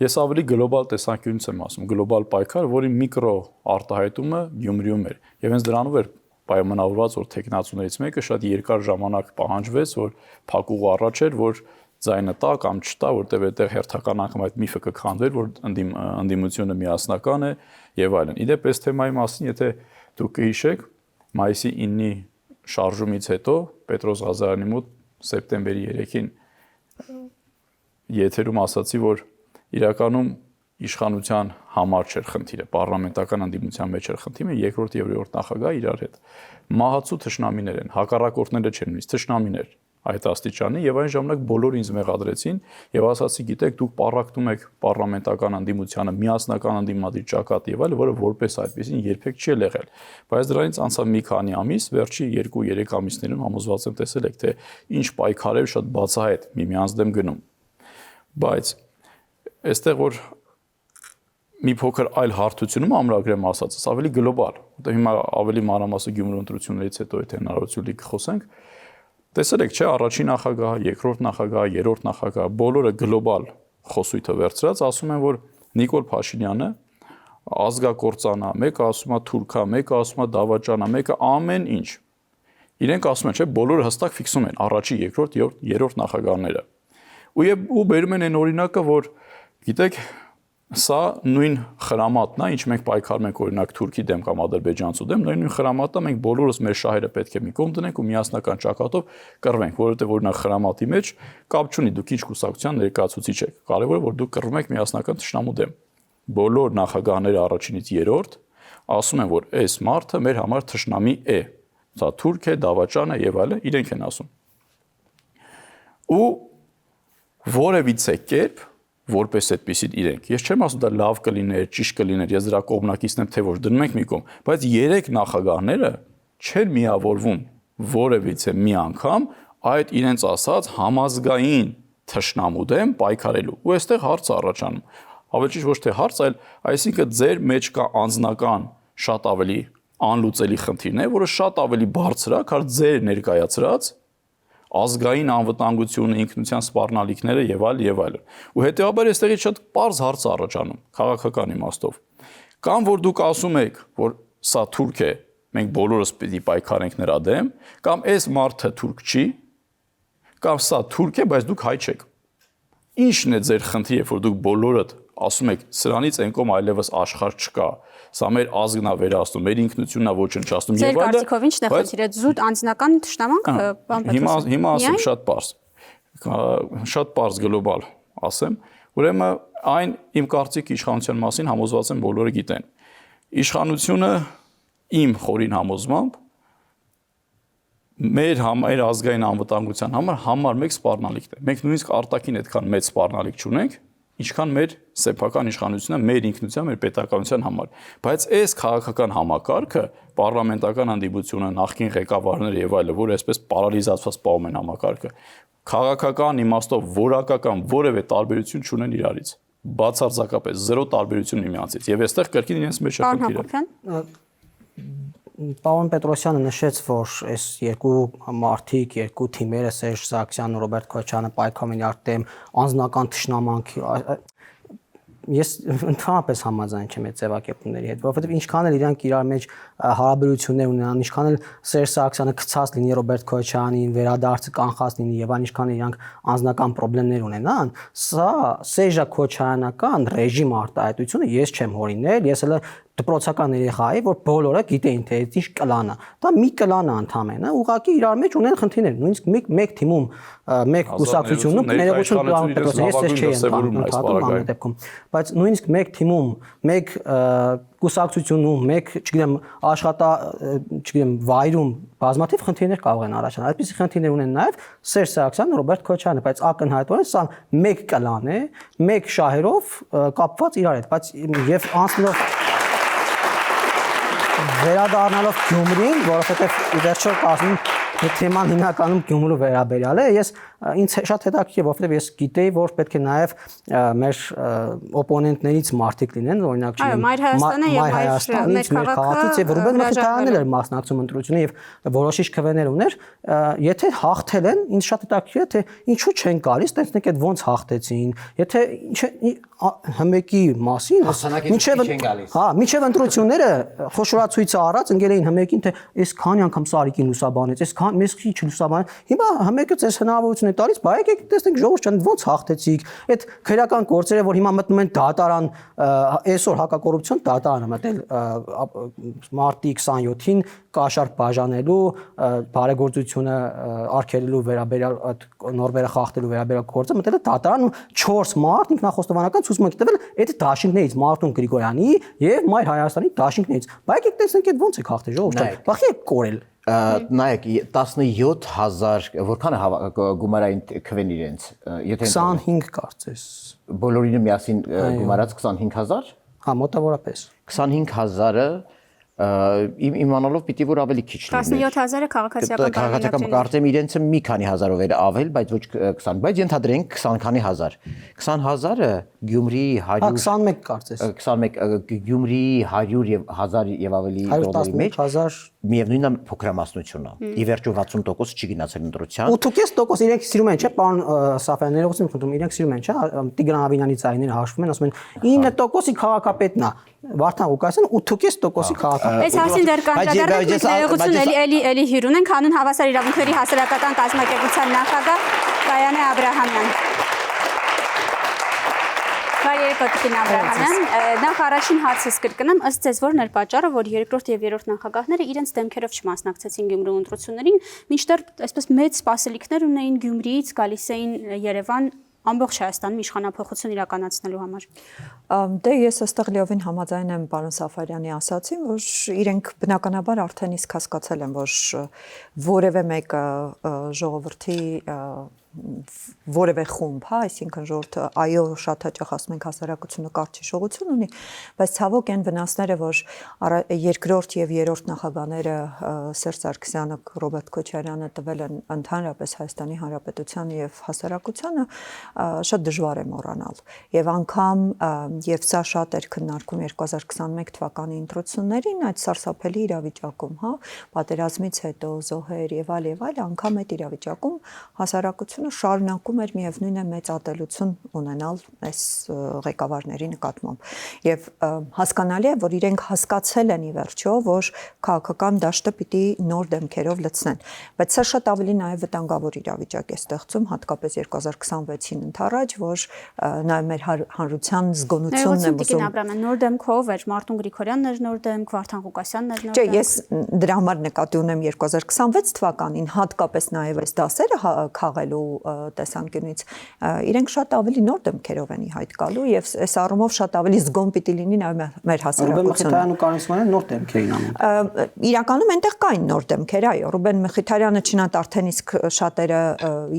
Ես ավելի գլոբալ տեսանկյունից եմ ասում, գլոբալ պայքար, որի միկրո արտահայտումը Գյումրիում էր։ Եվ հենց դրանով էր պայմանավորված, որ տեխնացուներից մեկը շատ երկար ժամանակ պահանջվեց, որ փակուղը առաջ էր, որ ձայնը տա կամ չտա, որտեղ այդտեղ հերթական անգամ այդ միֆը կքանդվեր, որ ընդդիմությունը միասնական է եւ այլն։ Իդեպ այս թեմայի մասին, եթե դուք կհիշեք, մայիսի 9-ի շարժումից հետո Պետրոս Ղազարյանի մոտ սեպտեմբերի 3-ին եթերում ասացի, որ իրականում իշխանության համար չէր խնդիրը, պարլամենտական ընդդիմության մեջ էր խնդիրը, երկրորդ եւ երրորդ նախագահ իրար հետ մահացու թշնամիներ են, հակառակորդները չեն, նույնիսկ թշնամիներ այդ աստիճանի եւ այն ժամանակ բոլորը ինձ մեղադրեցին եւ ասացի, գիտեք, դուք պառակտում եք պարլամենտական ընդդիմությանը, միասնական ընդդիմադիր ճակատ եւ այլն, որը որպես այդպեսին երբեք չի եղել։ Բայց դրանից անցավ մի քանի ամիս, վերջի 2-3 ամիսներում համոզված եմ տեսել եք, թե ինչ պայքարեր շատ բացահայտ միմյանց դեմ գնում։ Բայց այստեղ որ մի փոքր այլ հարթությունում ամրագրեմ ասածս, ավելի գլոբալ, որտեղ հիմա ավելի մանրամասը Գյումրու ընտրություններից հետո եթե հնարավորություն լի կխոսենք, տեսել եք, չէ, առաջին նախագահ, երկրորդ նախագահ, երրորդ նախագահ, բոլորը գլոբալ խոսույթը վերցրած, ասում են, որ Նիկոլ Փաշինյանը ազգակործանա, մեկը ասում է թուրքա, մեկը ասում է դավաճանա, մեկը ամեն ինչ։ Իրենք ասում են, չէ, բոլորը հստակ ֆիքսում են առաջի, երկրորդ, երրորդ նախագահները։ Ու բերում են այն օրինակը, որ գիտեք, սա նույն խրամատն է, ինչ մենք պայքարում ենք օրինակ Թուրքի դեմ կամ Ադրբեջանցու դեմ, նույն խրամատը մենք բոլորս մեր շահերը պետք է մի կողմ դնենք ու միասնական ճակատով կռվենք, որովհետև օրինակ խրամատի մեջ կապ չունի դուք ինչ կուսակցության ներկայացուցիչ եք, կարևորը որ դուք կռվում եք միասնական թշնամու դեմ։ Բոլոր նախագահները առաջինից երրորդ ասում են, որ այս մարդը մեր համար թշնամի է, սա թուրք է, դավաճան է եւ այլն, իրենք են ասում։ Ու որևիցե կերպ որպես այդպեսին իրենք։ Ես չեմ ասում դա լավ կլիներ, ճիշտ կլիներ, ես դրա կողմնակիցն եմ, թե որ դնում ենք մի կողմ, բայց 3 նախագահները չեն միավորվում որևիցե մի անգամ այդ իրենց ասած համազգային թշնամու դեմ պայքարելու։ Ու այստեղ հարց առաջանում։ Ավելի ճիշտ ոչ թե հարց, այլ այսինքն ձեր մեջ կա անձնական շատ ավելի անլուծելի խնդիրներ, որը շատ ավելի բարձր է, քան ձեր ներկայացրած ազգային անվտանգությունը, ինքնության սպառնալիքները եւ այլն։ Ու հետեւաբար այստեղից շատ པարզ հարց առաջանում քաղաքական իմաստով։ Կամ որ դուք ասում եք, որ սա թուրք է, մենք բոլորս պիտի պայքարենք նրա դեմ, կամ այս մարդը թուրք չի, կամ սա թուրք է, բայց դուք հայ չեք։ Ինչն է ձեր խնդիրը, որ դուք բոլորդ ասում եք, սրանից այն կողմ այլևս աշխարհ չկա։ Սա մեր ազգն է վերահսկում, մեր ինքնությունն է ոչնչացնում եւ այլն։ Ձեր կարծիքով ինչն է խնդիրը, զուտ անձնական թշնամանք, բան պետք է։ Հիմա ասեմ շատ པարզ գլոբալ ասեմ, ուրեմն այն իմ կարծիքի իշխանության մասին համոզված եմ բոլորը գիտեն։ Իշխանությունը իմ խորին համոզմամբ մեր ազգային անվտանգության համար մեկ սպառնալիքն է։ Մենք նույնիսկ արտաքին այդքան մեծ սպառնալիք չունենք, ինչքան մեր սեփական իշխանությունը, մեր ինքնության, մեր պետականության համար։ Բայց այս քաղաքական համակարգը, պարլամենտական ընդդիմությունը, նախկին ղեկավարները եւ այլն, որ այսպես պարալիզացված պահում են համակարգը, քաղաքական իմաստով որակական որևէ տարբերություն չունեն իրարից։ Բացարձակապես 0 տարբերություն միմյանցից։ Եվ այստեղ կրկին իրենց մեջ է խնդիրը։ Պարոն Պետրոսյանը նշեց, որ այս երկու մարդիկ, երկու թիմերը Սերժ Սարգսյանն ու Ռոբերտ Քոչարյանը պայքարում են իրար դեմ անձնական թշնամանքի։ Ես ընդհանրապես համաձայն չեմ այդ ձևակերպումների հետ, որովհետև ինչքան էլ իրանք իրար մեջ հարաբերություններ ունենան, ինչքան էլ Սերժ Սարգսյանը գցած լինի Ռոբերտ Քոչարյանին, վերադարձը կանխած լինի եւ այն ինչքան իրանք անձնական խնդիրներ ունենան, սա Սերժ Քոչարյանական ռեժիմ արտահայտությունը ես չեմ հորինել, ես էլ դպրոցական երեխա է, որ բոլորը գիտեին թե ինչ կլանը։ Դա մի կլանը ընդամենը, ուղղակի իրար մեջ ունեն խնդիրներ։ Նույնիսկ մեկ թիմում, մեկ կուսակցությունում ներողություն տան Պետրոսյան, ես չէի ընդհանրում այդ դեպքում, բայց նույնիսկ մեկ թիմում, մեկ կուսակցությունում, մեկ, չգիտեմ, վայրում բազմաթիվ խնդիրներ կարող են առաջանալ։ Այդպիսի խնդիրներ ունեն նաև Սերժ Սարգսյանն, Ռոբերտ Քոչարյանը, բայց ակնհայտորեն սա մեկ կլան է, մեկ շահերով կապված իրար հետ, բայց եւ անցնելով վերադառնալով Գյումրին, որովհետեւ ի վերջո կարծում թեման հիմնականում Գյումրու վերաբերյալ է, ինձ շատ հետաքրքիր է, որովհետեւ ես գիտեի, որ պետք է նաև մեր օպոնենտներից մարդիկ լինեն, օրինակ Մայր Հայաստանից, մեր քաղաքից եւ Ռուբեն Մխիթարյանն էր մասնակցում ընտրությունին եւ որոշիչ քվեներ ուներ, եթե հաղթել են, ինձ շատ հետաքրքիր է, թե ինչու չեն գալիս, տեսնեք այդ ոնց հաղթեցին, եթե հմեկի մասին, մինչև ընտրությունները խոշորացույցը առած ընկել էին հմեկին, թե այս քանի անգամ Սարիկին լուսաբանեց, այս մեզ քիչ լուսաբանեց, հիմա հմեկը ձեզ հնարավորություն է տալիս, բայց եկեք տեսնենք ժողովուրդ ջան, ոնց հաղթեցիք, այդ քրեական գործերը, որ հիմա մտնում են դատարան, այսօր հակակոռուպցիոն դատարանը մտել մարտի 27-ին կաշառք բաժանելու, բարեգործությունը արգելելու վերաբերյալ նորմերը խախտելու վերաբերյալ գործը մտել է դատարան ու 4 մարդ ինքնախոստովանական ցուցմունք տվել այդ դաշինքներից Մարտուն Գրիգորյանի եւ Մայր Հայաստանի դաշինքներից։ Բայց եկեք տեսնենք այդ ոնց է խախտել ժողովուրդ ջան։ Բախի է կորել։ Նայեք 17000 որքան է գումարային քվեն իրենց, եթե 25 կարծես։ Բոլորինը միասին գումարած 25000։ Հա, մոտավորապես։ 25000-ը իմանալով պիտի որ ավելի քիչ լինի։ 17000-ը քաղաքացիական կարծեմ իրենցը մի քանի հազարով էր ավել, բայց ոչ 20, բայց ենթադրենք 20 քանի հազար։ 20000-ը Գյումրի 100 21 կարծես 21 Գյումրի 100 եւ 1000 եւ ավելի դոլարի մեջ միևնույնն է փոքրամասնությունն է։ Ի վերջո 60% չի գնացել ընտրության։ 8.5% իրենք սիրում են, չէ՞, պարոն Սաֆյան, ներողություն խնդրում, իրենք սիրում են, չէ՞, Տիգրան Ավինյանի ձայները հաշվում են, ասում են 9%-ի քաղաքապետն է։ Վարդան Ղուկասյանը 8.5%-ի քաղաքապետ։ Այս հարցին դեռ կանդրադառնանք, ներողություն էլի հյուրուն ենք, հանուն հավասար իրավունքների հասարակական կազմակերպության նախագահ Գայանե Աբրահամյան։ Բարերեկոտ Աբրահամյան, նախ առաջին հարցս կրկնեմ, ըստ ձեզ որն էր պատճառը, որ երկրորդ եւ երրորդ նախագահները իրենց դեմքերով չմասնակցեցին Գյումրու ընտրություններին, մինչդեռ այսպես մեծ սպասելիքներ ունեին Գյումրիից, գալիս էին Երևան ամբողջ Հայաստանում իշխանափոխություն իրականացնելու համար։ Դե ես այստեղ լիովին համաձայն եմ պարոն Սաֆարյանի ասացին, որ իրենք բնականաբար արդեն իսկ հասկացել են, որ որևէ մեկը ժողովրդի որևէ խումբ, հա, այսինքն ժողովուրդը այո շատ հաճախ ասում ենք հասարակությունը կարճ հիշողություն ունի, բայց ցավոք այն վնասները, որ երկրորդ եւ երրորդ նախագահները Սերժ Սարգսյանը, Ռոբերտ Քոչարյանը տվել են ընդհանրապես Հայաստանի Հանրապետությանը եւ հասարակությանը, շատ դժվար է մոռանալ։ Եվ անգամ եւ սա շատ էր քննարկում 2021 թվականի ընտրություններին այդ սարսափելի իրավիճակում, հա, պատերազմից հետո զոհեր եւ այլ, անգամ այդ իրավիճակում հասարակությունը շարունակում էր միևնույն է մեծ ատելություն ունենալ այս ղեկավարների նկատմամբ եւ հասկանալի է որ իրենք հասկացել են ի վերջո որ քաղաքական դաշտը պիտի նոր դեմքերով լցնեն բայց սա շատ ավելի նաեւ վտանգավոր իրավիճակ է ստեղծում հատկապես 2026-ին ընթառաջ որ նաեւ մեր հանրության զգոնությունն է մոզում նոր դեմքով էր Մարտուն Գրիգորյանն էր նոր դեմք Վարդան Ղուկասյանն էր նոր դեմք ես դրա համար նկատի ունեմ 2026 թվականին հատկապես նաեւ այս դասերը քաղելու տեսանկյունից իրենք շատ ավելի նոր դեմքերով են ի հայտ գալու եւ այս առումով շատ ավելի զգոն պիտի լինի նաեւ մեր հասարակությունը։ Ռուբեն Մխիթարյանը ու Կարեն Սիմոնյանը նոր դեմքեր էին անում։ Իրականում այնտեղ կային նոր դեմքեր, այո, Ռուբեն Մխիթարյանը չնայած արդեն իսկ շատերը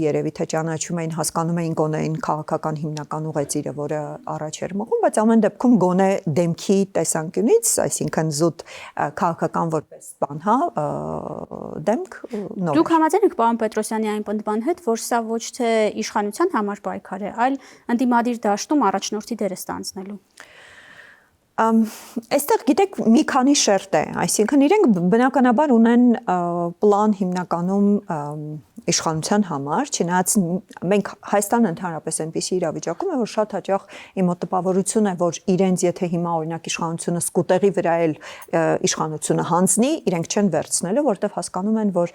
երևի թե ճանաչում էին, հասկանում էին գոնե այն քաղաքական հիմնական ուղեծիրը, որը առաջ էր մղում, բայց ամեն դեպքում գոնե դեմքի տեսանկյունից, այսինքն զուտ քաղաքական որպես բան, հա, դեմք նոր։ Դուք համաձայն եք պարոն Պետրոսյանի այն պնդման հետ, որ սա ոչ թե իշխանության համար պայքար է, այլ ընդդիմադիր դաշտում առաջնորդի դերը ստանձնելու։ Այստեղ գիտեք մի քանի շերտ է, այսինքն իրենք բնականաբար ունեն պլան հիմնականում իշխանության համար, չնայած մենք Հայաստանը ընդհանրապես այնպիսի իրավիճակում է, որ շատ հաճախ իմ մոտ տպավորություն է, որ իրենց եթե հիմա օրինակ իշխանությունը սկուտեղի վրա էլ իշխանությունը հանձնի, իրենք չեն վերցնելու, որտեղ հասկանում են, որ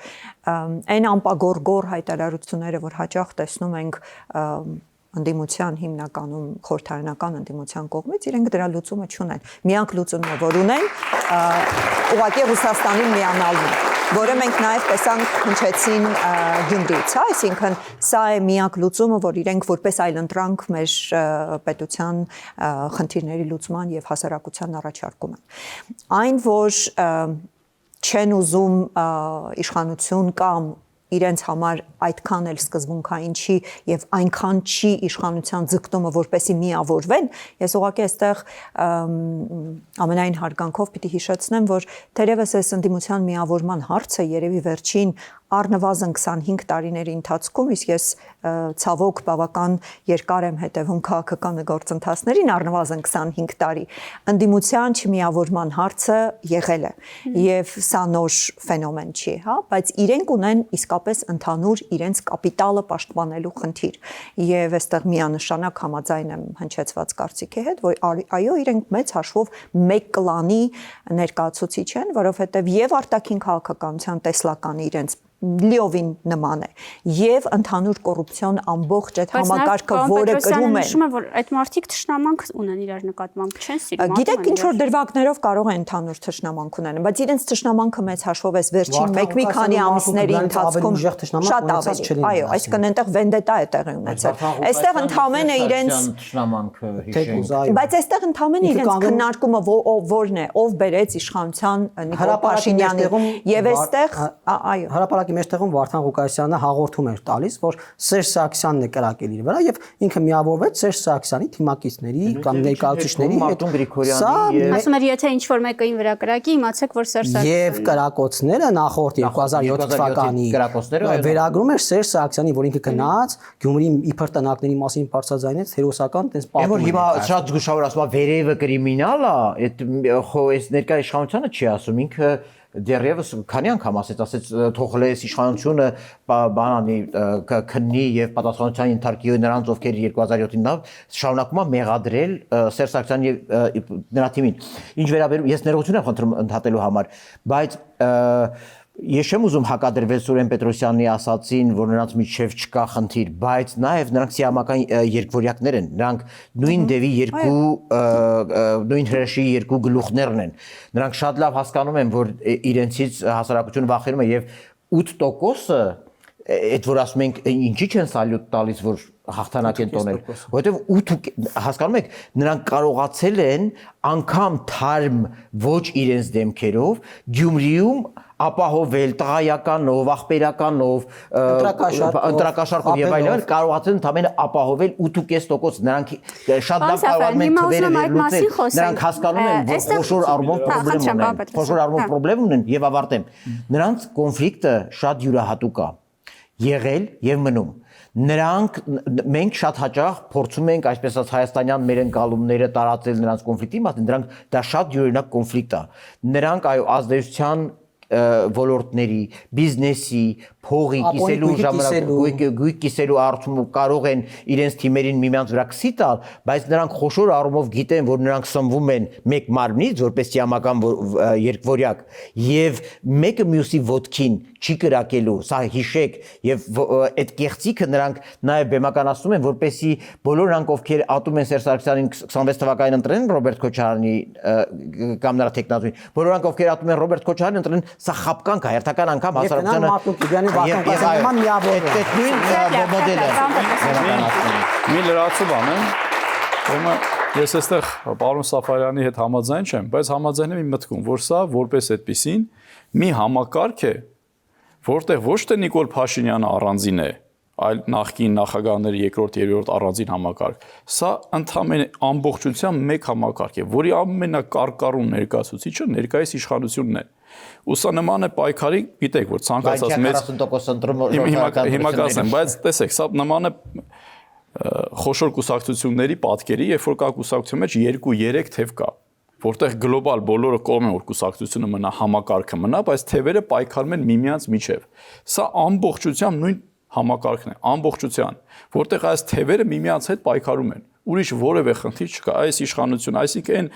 այն ամպագորգոր հայտարարությունները, որ հաճախ տեսնում ենք ընդդիմության հիմնականում խորհրդարանական ընդդիմության կողմից իրենք դրա լուծումը չունեն։ Միակ լուծումն է, որ ունեն, ուղղակի Ռուսաստանին միանալն է, որը մենք նաև տեսանք հնչեցին Գյումրիից, հա, այսինքն սա է միակ լուծումը, որ իրենք որպես այլընտրանք մեր պետության խնդիրների լուծման եւ հասարակության առաջարկում են։ Այն, որ չեն ուզում իշխանություն կամ իրենց համար այդքան էլ սկզբունքային չի եւ այնքան չի իշխանության ձգտումը որպեսի միավորվեն, ես ուղղակի այստեղ ամենայն հարգանքով պիտի հիշեցնեմ, որ թերևս այս ընդդիմության միավորման հարցը երևի վերջին առնվազն 25 տարիների ընթացքում, իսկ ես ցավոք բավական երկար եմ հետևում քաղաքական գործընթացներին, առնվազն 25 տարի, ընդդիմության չմիավորման հարցը եղել է եւ սա նոր ֆենոմեն չի, հա, բայց իրենք ունեն իսկապես ընդհանուր իրենց կապիտալը պաշտպանելու խնդիր եւ այստեղ միանշանակ համաձայն եմ հնչեցված կարծիքի հետ, որ այո, իրենք մեծ հաշվով մեկ կլանի ներկայացուցիչ են, որովհետեւ եւ արտաքին քաղաքականության տեսլականը իրենց լիովին նման է եւ ընդհանուր կոռուպցիոն ամբողջ այդ համակարգը, որը կրում է, նշում է, որ այդ մարդիկ թշնամանք ունեն իրար նկատմամբ, չեն սիրում։ Գիտեք, ինչ որ դրվագներով կարող է ընդհանուր թշնամանք ունենան, բայց իրենց թշնամանքը մեծ հաշվով էս վերջին մի քանի ամիսների ընթացքում շատ ավելի, այո, այսինքն այնտեղ վենդետա է տեղի ունեցել։ Այստեղ ընդհանրապես իրենց թշնամանքը հիշենք, բայց այստեղ ընդհանրապես իրենց քննարկումը որն է, ով բերեց իշխանության Նիկոլ Փաշինյանին եւ այստեղ, այո, մեջտեղում Վարդան Ղուկասյանը հաղորդում էր տալիս, որ Սերժ Սարգսյանն է կրակել իր վրա եւ ինքը միավորվեց Սերժ Սարգսյանի թիմակիցների կամ ներկայացուցիչների հետ։ Ասում էր, եթե ինչ որ մեկին վրա կրակի, իմացեք, որ Սերժ Սարգսյանն եւ կրակոցները նախորդ 2007 թվականի վերագրում էր Սերժ Սարգսյանի, որ ինքը գնաց Գյումրի իբր տնակների մասին բարձրաձայնեց հերոսական տես պատմում։ Որ հիմա շատ զգուշավոր ասում է վերևը կրիմինալ է, այդ խո այս ներկայ իշխանությունը չի ասում, ինքը դեռևս քանի անգամ ասեց թող լես իշխանությունը բանանի քննի եւ պատասխանատվության ենթարկի նրանց ովքեր 2007-ին շարունակում է մեղադրել Սերժ Սարգսյանին եւ նրա թիմին։ Ինչ վերաբերում ես ներողություն եմ խնդրում ընդհատելու համար, բայց ես չեմ ուզում հակադրվել Սուրեն Պետրոսյանի ասացին, որ նրանց միջև չկա խնդիր, բայց նաև նրանք սիամական երկվորյակներ են, նրանք նույն դեպի նույն հրեշի երկու գլուխներն են։ Նրանք շատ լավ հասկանում են, որ իրենցից հասարակությունը վախենում է եւ 8%-ը այդ որ ասում ենք ինչի չեն սալյուտ տալիս, որ հաղթանակ են տոնել, որովհետև հասկանում եք, նրանք կարողացել են անգամ թարմ ոչ իրենց դեմքերով Գյումրիում ապահովել տղայականով, աղբերականով, ընտրակաշառքով եւ այլն, կարողացել ընդամենը ապահովել 8.5%, նրանք շատ լավ կարողանում են թվերը վերլուծել, նրանք հասկանում են, որ խոշոր առումով պրոբլեմ ունեն եւ ավարտեմ։ Նրանց կոնֆլիկտը շատ յուրահատուկ է եղել եւ մնում։ Մենք շատ հաճախ փորձում ենք, այսպես ասած, հայաստանյան մեր ընկալումները տարածել նրանց կոնֆլիկտի մասին, դրանք դա շատ յուրօրինակ կոնֆլիկտ է։ Նրանք այո ազդեցության ոլորտների, բիզնեսի, փողի կիսելու ժամանակ գույք կիսելու արդյունքում կարող են իրենց թիմերին միմյանց վրա քսի տալ, բայց նրանք խոշոր առումով գիտեն, որ նրանք սնվում են մեկ մարմնից, որպես սիամական երկվորյակ, եւ մեկը մյուսի ոտքին չի կրակելու, սա հիշեք, եւ այդ կեղծիքը նրանք նաեւ բեմականացնում են, որպեսի բոլոր նրանք, ովքեր ատում են Սերժ Սարգսյանին 26 թվականին ընտրեն Ռոբերտ Քոչարյանի կամ նրա տեխնատուին, բոլոր նրանք, ովքեր ատում են Ռոբերտ Քոչարյանին ընտրեն, սա խապկանք է, հերթական անգամ Մի լրացում անեմ, ես այստեղ պարոն Սաֆարյանի հետ համաձայն չեմ, բայց համաձայն եմ իմ մտքում, որ սա որպես այդպիսին մի համակարգ է, որտեղ ոչ թե Նիկոլ Փաշինյանը առանձին է, այլ նախկին նախագահների երկրորդ, երրորդ առանձին համակարգ։ Սա ընդհանրապես ամբողջությամբ մեկ համակարգ է, որի ամենակարկառուն ներկայացուցիչը ներկայիս իշխանությունն է։ Ու սա նման է պայքարի, գիտեք, որ ցանկացած մեծ 40% ընտրում հիմա կասեմ, բայց տեսեք, սա նման է խոշոր կուսակցությունների պատկերի, երբ որ կա կուսակցության մեջ 2-3 թև կա, որտեղ գլոբալ բոլորը կողմ են, որ կուսակցությունը մնա, համակարգը մնա, բայց թևերը պայքարում են միմյանց միջև։ Սա ամբողջությամբ նույն համակարգն է, ամբողջության, որտեղ այս թևերը միմյանց հետ պայքարում են։ Ուրիշ որևէ խնդիր չկա, այս իշխանություն, այսինքն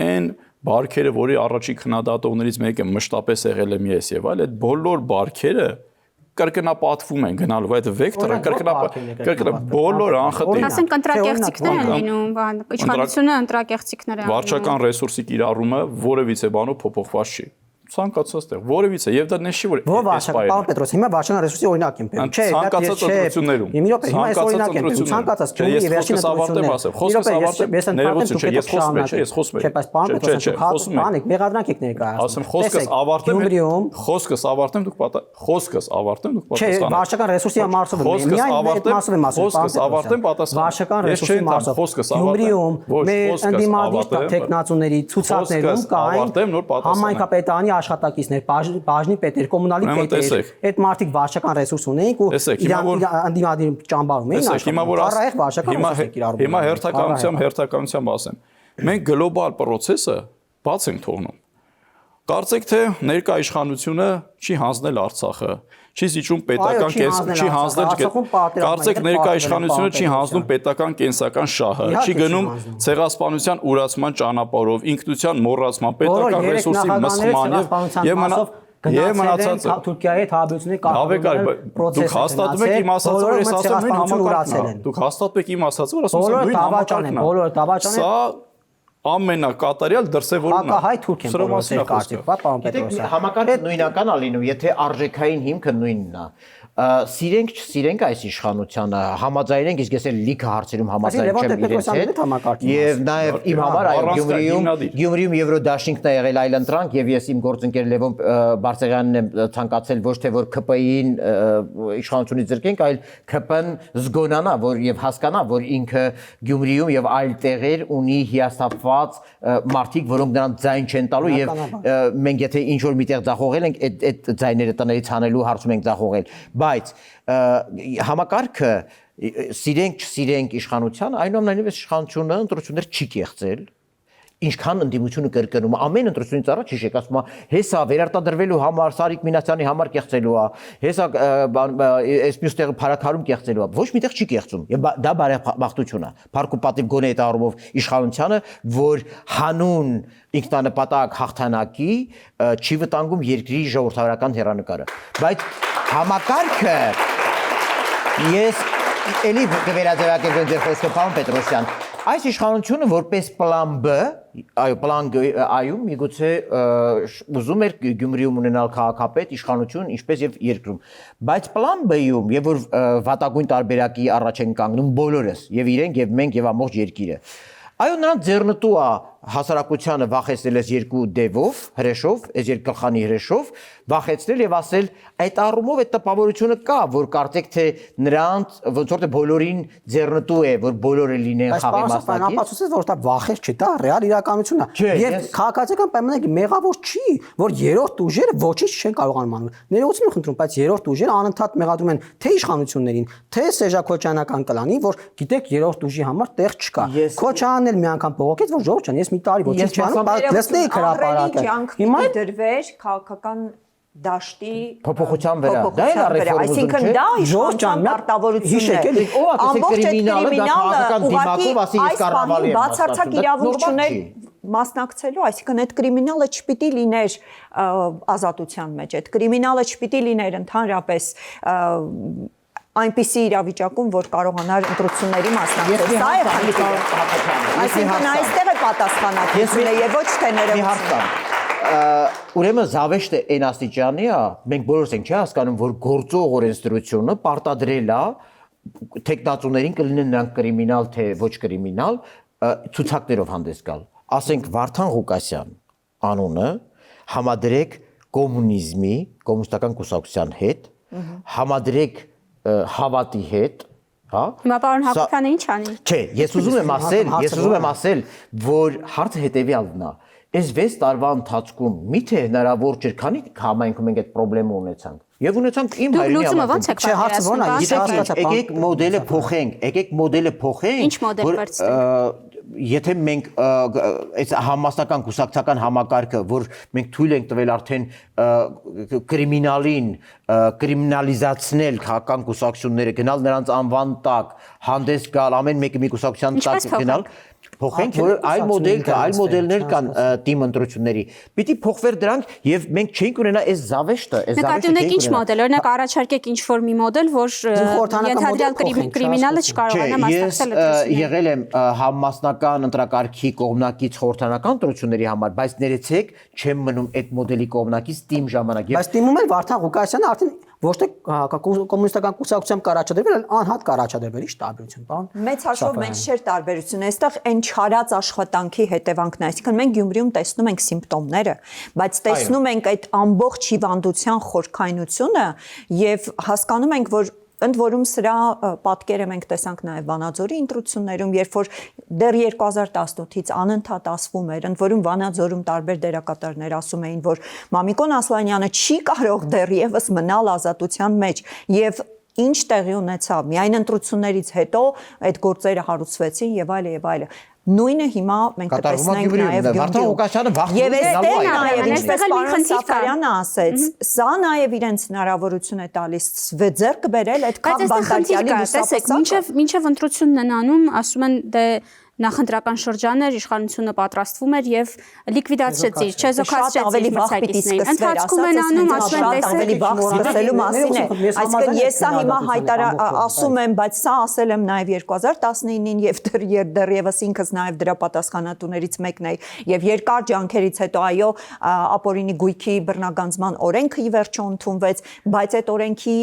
այն բարքերը, որի առաջի քննադատողներից մեկը մշտապես եղել է մի ես եւ այլ, այդ բոլոր բարքերը կրկնապատվում են գնալու այդ վեկտորը, կրկնա բոլոր անխտի Ասենք ընտրակեղծիքներ են լինում, իշխանությունը ընտրակեղծիքներ են։ վարչական ռեսուրսի կիրառումը որևիցե բանով փոփոխված չի։ Ցանկացած տեղ որևիցե եւ դա նշի որ Պարոն Պետրոս, հիմա վարչական ռեսուրսի օրինակ եմ բերում։ Չէ, ցանկացած ընտրություններում։ Հիմա այս օրինակ եմ բերում, ցանկացած ես խոսքս ավարտեմ, ներողություն, չէ, ես խոսում եմ, ես խոսում եմ։ Չէ, բայց պարոն Պետրոս, բանիկ, մեղադրանք եք ներկայացնում։ Ասեմ, խոսքս ավարտեմ, դուք Չէ, վարչական ռեսուրսի մասով եմ, միայն այդ մասով եմ ասում։ Խոսքս ավարտեմ, պատասխան։ Վարչական ռեսուրսի մասով։ Գյումրիում մեր ընդդիմադիր տեխնացուների ցուցակներում կային համայնքապետարանի աշխատակիցներ, բաժնի պետեր, կոմունալի պետեր, այդ մարդիկ վարչական ռեսուրս ունեին ու ընդդիմադիր ճամբարում էին աշխատում։ Առայեղ վարչական ռեսուրս է կիրառվում։ Հիմա հերթականությամբ ասեմ։ Մենք գլոբալ process-ը բաց ենք թողնում։ Կարծեք թե ներկա իշխանությունը չի հանձնել Արցախը, չի զիջում պետական չի հանձնել կարծեք ներկա իշխանությունը չի հանձնում պետական կենսական շահը, չի գնում ցեղասպանության ուրացման ճանապարհով, ինքնության մոռացման, պետական ռեսուրսի մսխման եւ մնացածը Թուրքիայի հետ հարաբերությունների կարգավորման դուք հաստատում եք իմ ասածը, որ ես ասում եմ համակարգն է։ Դուք հաստատում եք իմ ասածը, որ ասում եմ նույն համակարգն է։ Բոլորը դավաճան են։ Սա ամենակատարյալ դրսևորումն է։ Հակահայ Թուրք են բոլորը կարծիք, պարոն Պետրոսյան։ Համակարգը նույնական է լինում, եթե արժեքային հիմքը նույնն է։ Սիրենք չսիրենք այս իշխանությանը, համաձայնենք, իսկ ես էլ լիքը հարցերում համաձայն չեմ իրենց հետ։ Եվ նաև իմ համար այո Գյումրիում Եվրոդաշինքն է եղել այլ ընտրանք եւ ես իմ գործընկեր Լևոն Բարսեղյանին եմ ցանկացել ոչ թե որ ԿՊԻ-ին իշխանությունից զրկենք, այլ ԿՊ-ն զգոնանա, որ եւ հասկանա, որ ինքը Գյումրիում եւ այլ տեղեր ունի հիասթափված մարդիկ, որոնք նրանց ձայն չեն տալու եւ մենք եթե ինչ որ միտեղ ձախողել ենք, այդ ձայները տներից հանելու հարցում ենք ձախողել։ Բայց համակարգը սիրենք չսիրենք իշխանության, այնուամենայնիվ իշխանությունը ընտրություններ չի կեղծել, ինչքան ընդդիմությունը կրկնում ամեն ընտրությունից առաջ հիշեք ասում է հեսա վերարտադրվելու համար Սարիկ Մինասյանի համար կեղծելու է, հեսա այս մյուս տեղը փարակարում կեղծելու է, ոչ միտեղ չի կեղծում եւ դա բարեբախտություն է, փառք ու պատիվ գոնե այդ առումով իշխանությանը, որ հանուն ինքնանպատակ հաղթանակի չի վտանգում երկրի ժողովրդավարական հեռանկարը, բայց համակարգը ես էլի կվերաձևակերպեմ ձեր խոսքը պարոն Պետրոսյան, այս իշխանությունը որպես պլան B, այո պլան A-ում միգուցե ուզում էր Գյումրիում ունենալ քաղաքապետ իշխանություն ինչպես եւ երկրում, բայց պլան B-ում եւ որ վատագույն տարբերակի առաջ են կանգնում բոլորս եւ իրենք եւ մենք եւ ամբողջ երկիրը, այո նրանց ձեռնտու է հասարակությանը վախեցնել այս երկու դևով, հրեշով, այս երկգլխանի հրեշով, վախեցնել եւ ասել այդ առումով այդ տպավորությունը կա, որ կարծեք թե նրանց ոնց որ թե բոլորին ձեռնտու է, որ բոլորը լինեն խաղի մասնակից։ Բայց ապացուցեց, որ դա վախեր չի, դա ռեալ իրականությունն է։ Եվ քաղաքացիական պայմանագիրը մեղավոր չի, որ երրորդ ուժերը ոչինչ չեն կարողանում անել։ Ներողություն եմ խնդրում, բայց երրորդ ուժերը անընդհատ մեղադրում են թե իշխանություններին, թե Սեժակոչյանական կլանին, որ գիտեք երրորդ ուժի համար տեղ չկա։ Քոչյանն էլ մի անգամ բողոքեց, որ ժողովուրդ ջան, ես մի տարի ոչինչ չանում, բայց լսնեի հրապարակը։ Հիմա դրվեր քաղաքական դաշտի փոփոխության վրա։ Դա էլ ռեֆորմը։ Այսինքն դա իշխանության պարտավորությունն է։ Ամբողջ կրիմինալը դիմակով ասի ես կառավարի եմ։ Բացարձակ իրավունք չուներ մասնակցելու, այսինքն այդ կրիմինալը չպիտի լիներ ազատության մեջ, այդ կրիմինալը չպիտի լիներ ընդհանրապես այնպիսի իրավիճակում, որ կարողանար ընտրությունների մասնակցել։ Սա է խնդիրը։ Այսինքն այստեղ է պատասխանատվությունը եւ ոչ թե ներողությունը։ Ուրեմն զավեշտը այն աստիճանի է, մենք բոլորս ենք չի հասկանում, որ գործող օրենսդրությունը պարտադրել է տեխնացուներին կլինեն նրանք կրիմինալ թե ոչ կրիմինալ ցուցակներով հանդես գալ։ Ասենք Վարդան Ղուկասյան անունը համադրեք կոմունիզմի, կոմունիստական կուսակցության հետ, համադրեք հավատի հետ, հա։ Հիմա պարոն Հակոբյանը ինչ անի։ Չէ, ես ուզում եմ ասել, որ հարցը հետեւյալն է։ Այս 6 տարվա ընթացքում միթե հնարավոր չէր, քանի համայնքում մենք այդ խնդրեմը ունեցանք։ Եվ ունեցանք իմ հայրենի համայնքում։ Չէ, հարցը ո՞րն է։ Եկեք մոդելը փոխենք, Ինչ մոդել վերցնենք։ Եթե մենք այս համասական կուսակցական համակարգը, որ մենք թույլ ենք տվել արդեն կրիմինալին կրիմինալիզացնել քաղաքական կուսակցությունները, գնալ նրանց անվան տակ, հանդես գալ, ամեն մեկը մի կուսակցության տակ գնալ, փոխենք, որ այլ մոդելներ կան թիմ ընտրությունների։ Պիտի փոխվեր դրանք եւ մենք չենք ունենա այս զավեշտը, Նկատի ունեք ինչ մոդել, օրինակ առաջարկեք ինչ-որ մի մոդել, որ ենթադրյալ կրիմինալը չկարողանա մասնակցել ընտրություններին։ Եղել եմ համասնական ընտրակարգի կողմնակից խորհրդանական ընտրությունների համար, բայց ներեցեք, չեմ մնում այդ մոդելի կողմնակից տիմ ժամանակ։ Բայց տիմում էլ Վարդան Ղուկասյանը արդեն ոչ թե կոմունիստական կուսակցությամբ կարաչադրվել, այլ անհատ կարաչադրվել, ի՞նչ տարբերություն, պարոն։ Մեծ հաշվով մենք չէր տարբերություն, այստեղ այն չարած աշխատանքի հետևանքն է, այսինքն մենք Գյումրիում տեսնում ենք սիմպտոմները, բայց տեսնում ենք այդ ամբողջ հիվանդության խորքայնությունը եւ հասկանում ենք, որ ընդ որում սրա պատկերը մենք տեսանք նաև Վանաձորի ընտրություններում, երբ որ դեռ 2018-ից անընդհատ ասվում էր, ընդ որում Վանաձորում տարբեր դերակատարներ ասում էին, որ Մամիկոն Ասլանյանը չի կարող դեռևս մնալ ազատության մեջ եւ ինչ տեղի ունեցավ, միայն ընտրություններից հետո այդ գործերը հարուցվեցին եւ այլը եւ այլը։ Նույնը հիմա մենք կտեսնենք նաև Գյումրիում։ Եվ այստեղ նաև ինչպես պարոն Սաֆարյանը ասեց, սա նաև իրենց հնարավորություն է տալիս ձեռք բերել այդ քաղ բանտարկյալի լուսապսակը։ Մինչև ընտրությունն են անում, ասում են դե նախընտրական շրջաններ իշխանությունը պատրաստվում էր եւ լիկվիդացրեց իր չեզոքացրեց իր մրցակիցներին։ Ընթացքում են անում, ասում են ավելի վաղ սկսելու մասին է։ Այսինքն ես սա հիմա ասում եմ, բայց սա ասել եմ նաև 2019-ին եւ դեռևս ինքս նաև դրա պատասխանատուներից մեկն էի եւ երկար ջանքերից հետո այո ապօրինի գույքի բռնագանձման օրենքը ի վերջո ընդունվեց, բայց այդ օրենքի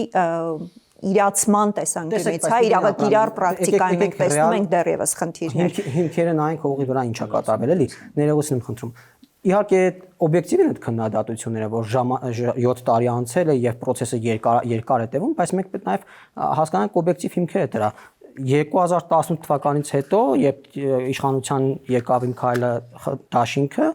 իրացման տեսանկյունից, հա, իրավակիրառ պրակտիկայում մենք տեսնում ենք դեռևս խնդիրներ։ Հիմքերը նայենք հողի վրա ինչա կատարվել, էլի, ներողություն եմ խնդրում։ Իհարկե օբյեկտիվ են այդ քննադատությունները, որ 7 տարի անցել է եւ process-ը երկար է տևում, բայց մենք պետք է նաեւ հասկանանք օբյեկտիվ հիմքերը դրա։ 2018 թվականից հետո, երբ իշխանության եկավ իմ քայլը դաշինքը,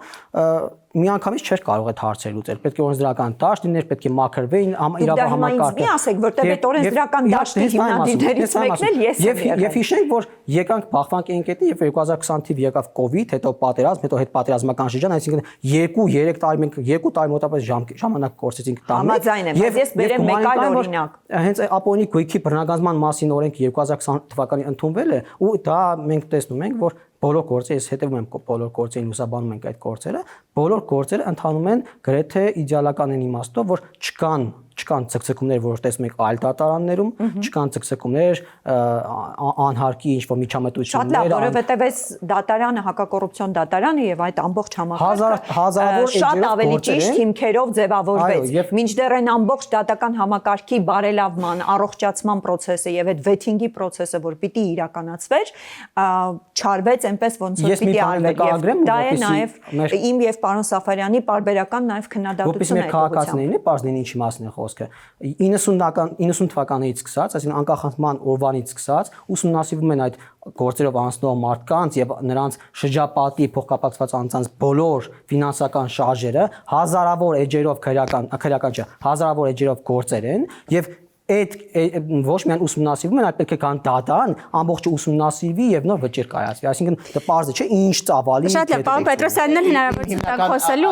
միանգամից չէր կարող այդ հարցերը լուծել։ Պետք է օրենսդրական դաշտ լիներ, պետք է մաքրվեին իրավահամակարգը։ Մի ասեք, որտեղ այդ օրենսդրական դաշտի հիմնադիրներից մեկն էլ ես եմ եղել։ Եվ հիշենք, որ եկանք բախվանք այնքետի, եւ 2020 թիվ եկավ կոവിഡ്, հետո պատերազմ, հետո հետպատերազմական շրջան, այսինքն 2-3 տարի մենք 2 տարի մոտավորապես ժամանակ կորցրեցինք տանը։ Համաձայն եմ, բայց ես բերեմ մեկ այլ օրինակ։ Հենց ապօրինի գույքի բռնագանձման մասին օրենք 2020 թվականին ընդունվել է, ու դա մենք տեսնում ենք, որ բոլոր գործերը, ես հետևում եմ բոլոր գործերին, լուսաբանում ենք այդ գործերը, բոլոր գործերը ընթանում են գրեթե իդեալական են իմաստով, որ չկան ցկցկումներ, որ տեսնում եք այլ դատարաններում, չկան ցկցկումներ, անհարկի ինչ-որ միջամտություններ։ Շատ լավ, որովհետև այս դատարանը, հակակոռուպցիոն դատարանը եւ այդ ամբողջ համակարգը շատ ավելի ճիշտ հիմքերով ձևավորվեց։ Մինչդեռ այն ամբողջ դատական համակարգի բարելավման, առողջացման process-ը եւ այդ vetting-ի process-ը, որ պիտի իրականացվեր, չարվեց այնպես ոնց որ պիտի արվեր։ Դա է նաեւ իմ եւ պարոն Սաֆարյանի պարբերական նաեւ քննադատությունը է։ Որպես մեր քաղաքացիներին է բարձրին ինչի մասն է խոսքը։ 90 թվականից սկսած, այսինքն անկախացման օրվանից սկսած, ուսումնասիրվում են այդ գործերով անցնող մարդկանց եւ նրանց շրջապատի փոխկապակցված անձանց բոլոր ֆինանսական շարժերը, հազարավոր էջերով հազարավոր էջերով գործեր են եւ այդ ոչ միայն ուսումնասիրվում են, այլ պետք է կան դատան, ամբողջը ուսումնասիրվի եւ նոր վճիռ կայացվի։ Այսինքն դա պարզ չէ, ինչ ծավալի։ Շատ լավ, պարոն Պետրոսյանն էլ հնարավորություն տակ խոսելու,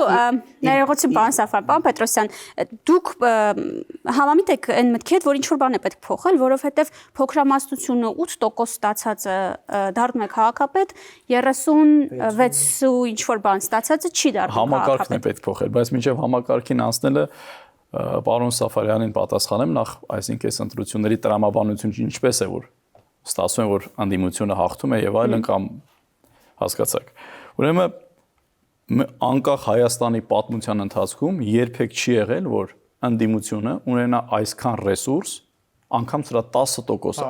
ներողություն պարոն Սաֆար, պարոն Պետրոսյան, դուք համամիտ եք այն մտքի հետ, որ ինչ որ բան է պետք փոխել, որովհետեւ փոքրամասնությունը 8% ստացածը դառնում է քաղաքապետ, 36 ու ինչ որ բան ստացածը չի դառնում քաղաքապետ։ Համակարգն է պետք փոխել, բայց մինչեւ համակարգին անցնելը պարոն Սաֆարյանին պատասխանեմ նախ, այսինքն այս ընտրությունների տրամաբանությունը ինչպես է, որ ստացվում է, որ անդիմությունը հաղթում է եւ այլն կամ հասկացաք։ Ուրեմն անկախ Հայաստանի պատմության ընթացքում երբեք չի եղել, որ անդիմությունը ունենա այսքան ռեսուրս, անգամ սրա 10%-ը,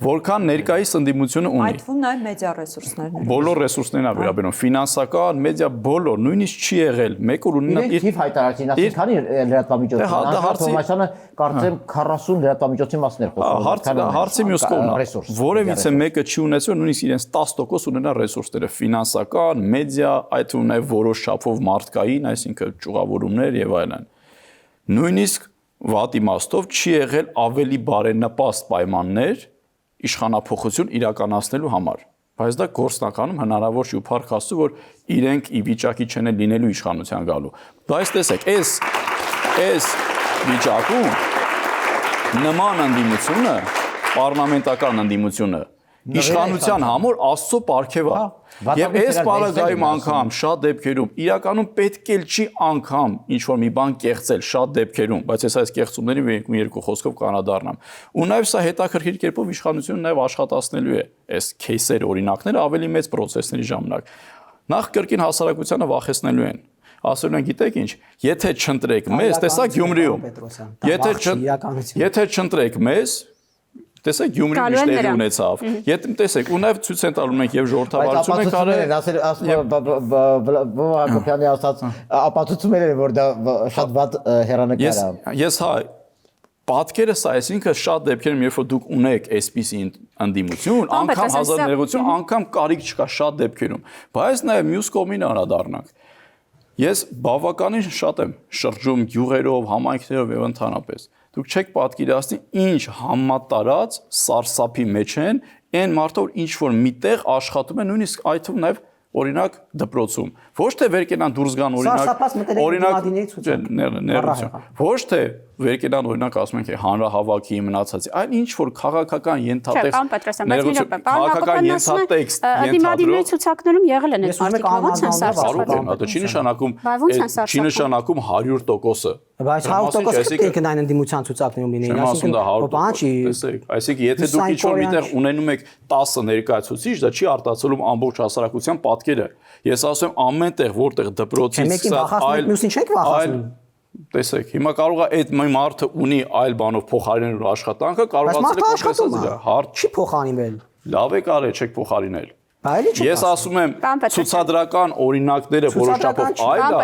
որքան ներկայիս ընդդիմությունը ունի։ Այդ թվում նաև մեդիա ռեսուրսներն են։ Բոլոր ռեսուրսներն ա վերաբերում, ֆինանսական, մեդիա, բոլոր, նույնիսկ չի եղել, մեկ որ ունենա իր հայտարարեցին, ասեն, քանի լրատվամիջոցը, կարծեմ 40 լրատվամիջոցի մասն էր խոսում։ Հարցի մյուս կողմն է, որևիցե մեկը չի ունեցել նույնիսկ իրենց 10% ունենա ռեսուրսները, ֆինանսական, մեդիա, այդ թվում նաև որոշ չափով մարդկային, այսինքն ճյուղավորումներ եւ այլն։ Նույնիսկ վատ իմաստով չի եղել ավելի բարենպաստ պայմաններ իշխանափոխություն իրականացնելու համար, բայց դա գործնականում հնարավոր չի ու փառք Աստծո, որ իրենք ի վիճակի չեն լինելու իշխանության գալու։ Բայց տեսեք, այս վիճակում նման ընդդիմությունը, պարլամենտական ընդդիմությունը իշխանության համար Աստծո պարգև է։ Եվ այս պարագայում անգամ շատ դեպքերում իրականում պետք է չի անգամ ինչ որ մի բան կեղծել շատ դեպքերում, բայց ես այս կեղծումների երկու խոսքով կանադառնամ։ Ու նաև սա հետաքրքիր կերպով իշխանությունը նաև աշխատացնելու է այս кейսեր օրինակները ավելի մեծ process-ների ժամանակ։ Նախ կրկին հասարակությանը վախեցնելու են։ Ասում են, գիտեք ինչ, եթե չընտրեք մեզ, տեսակ Գյումրիում։ Եթե չընտրեք մեզ, տեսեք Գյումրի միշտերի ունեցավ։ Եթե տեսեք, ու նաև ցույց են տալու մենք եւ ժողովրդավարություն ենք արել, ասել Հակոբյանի ասած ապացուցումներ են, որ դա շատ վատ հերանեկար է։ Ես հա պատկերը սա, այսինքն շատ դեպքերում երբ որ դուք ունեք այսպիսի ընդդիմություն, անգամ հազար ներողություն, անգամ կարիք չկա շատ դեպքերում, բայց նաև մյուս կողմին անդրադառնանք։ Ես բավականին շատ եմ շրջում գյուղերով, համայնքներով եւ ընդհանրապես։ Դուք չեք պատկերացնի ինչ համատարած սարսափի մեջ են այն մարդը, որ ինչ որ միտեղ աշխատում է, նույնիսկ այդ թվում նաեւ օրինակ դպրոցում։ Ոչ թե վեր կենան դուրս գան ոչ թե վեր կենան օրինակ ասում ենք հանրահավաքի մնացածի, այլ ինչ որ քաղաքական ենթատեքստ, քաղաքական ենթատեքստ, դիմադիրների ցուցակներում եղել են այս մարդիկ, չի նշանակում 100%-ը։ Բայց 100% պետք է այն ընդդիմության ցուցակներում լինեն, այսինքն եթե դուք ինչ-որ միտեղ ունենում եք 10 ներկայացուցիչ, դա չի արտացոլում ամբողջ հասարակության պատկերը։ Ես ասում եմ ամեն տեղ, որտեղ դպրոցից այլ տեսեք, հիմա կարող է այդ մարդը ունի այլ բանով փոխարինելու աշխատանքը, կարողացել է կոմպենսացիա, չի փոխարինվել։ Լավ է կարել, չեք փոխարինել։ Ես ասում եմ ցուցադրական օրինակները որոշ չափով այլ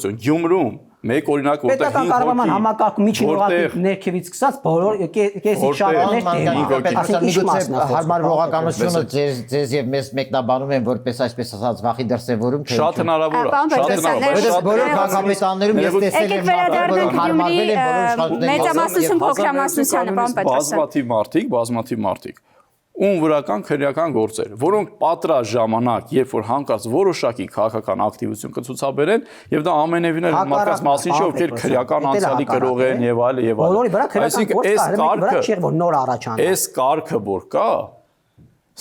է, Գյումրում մեկ օրինակ որտեղ 5 հոգի կառավարման համակարգում միջին օղակի ներքևից սկսած բոլոր կեսի շարժումներ հարմարողականությունը ձեզ եւ մեզ մեկնաբանում են որպես այսպես ասած վախի դրսևորում թե շատ հնարավոր է, բոլոր քաղաքապետաներում ես տեսել եմ հարմարվել են բոլոր մեծամասնություն փոքրամասնությանը, պարոն Պետրոսյան։ բազմաթիվ մարդիկ ում վրական քրեական գործեր, որոնք պատրաստ ժամանակ, երբ որ հանկարծ որոշակի քաղաքական ակտիվություն կցուցաբերեն, եւ դա ամենևին էլ մարդկանց մասին չէ, ովքեր քրեական անցյալի կրող են եւ այլն եւ այլն։ Բոլորի վրա քրեական գործ կա, որ նոր առաջանում։ Այս կարգը որ կա,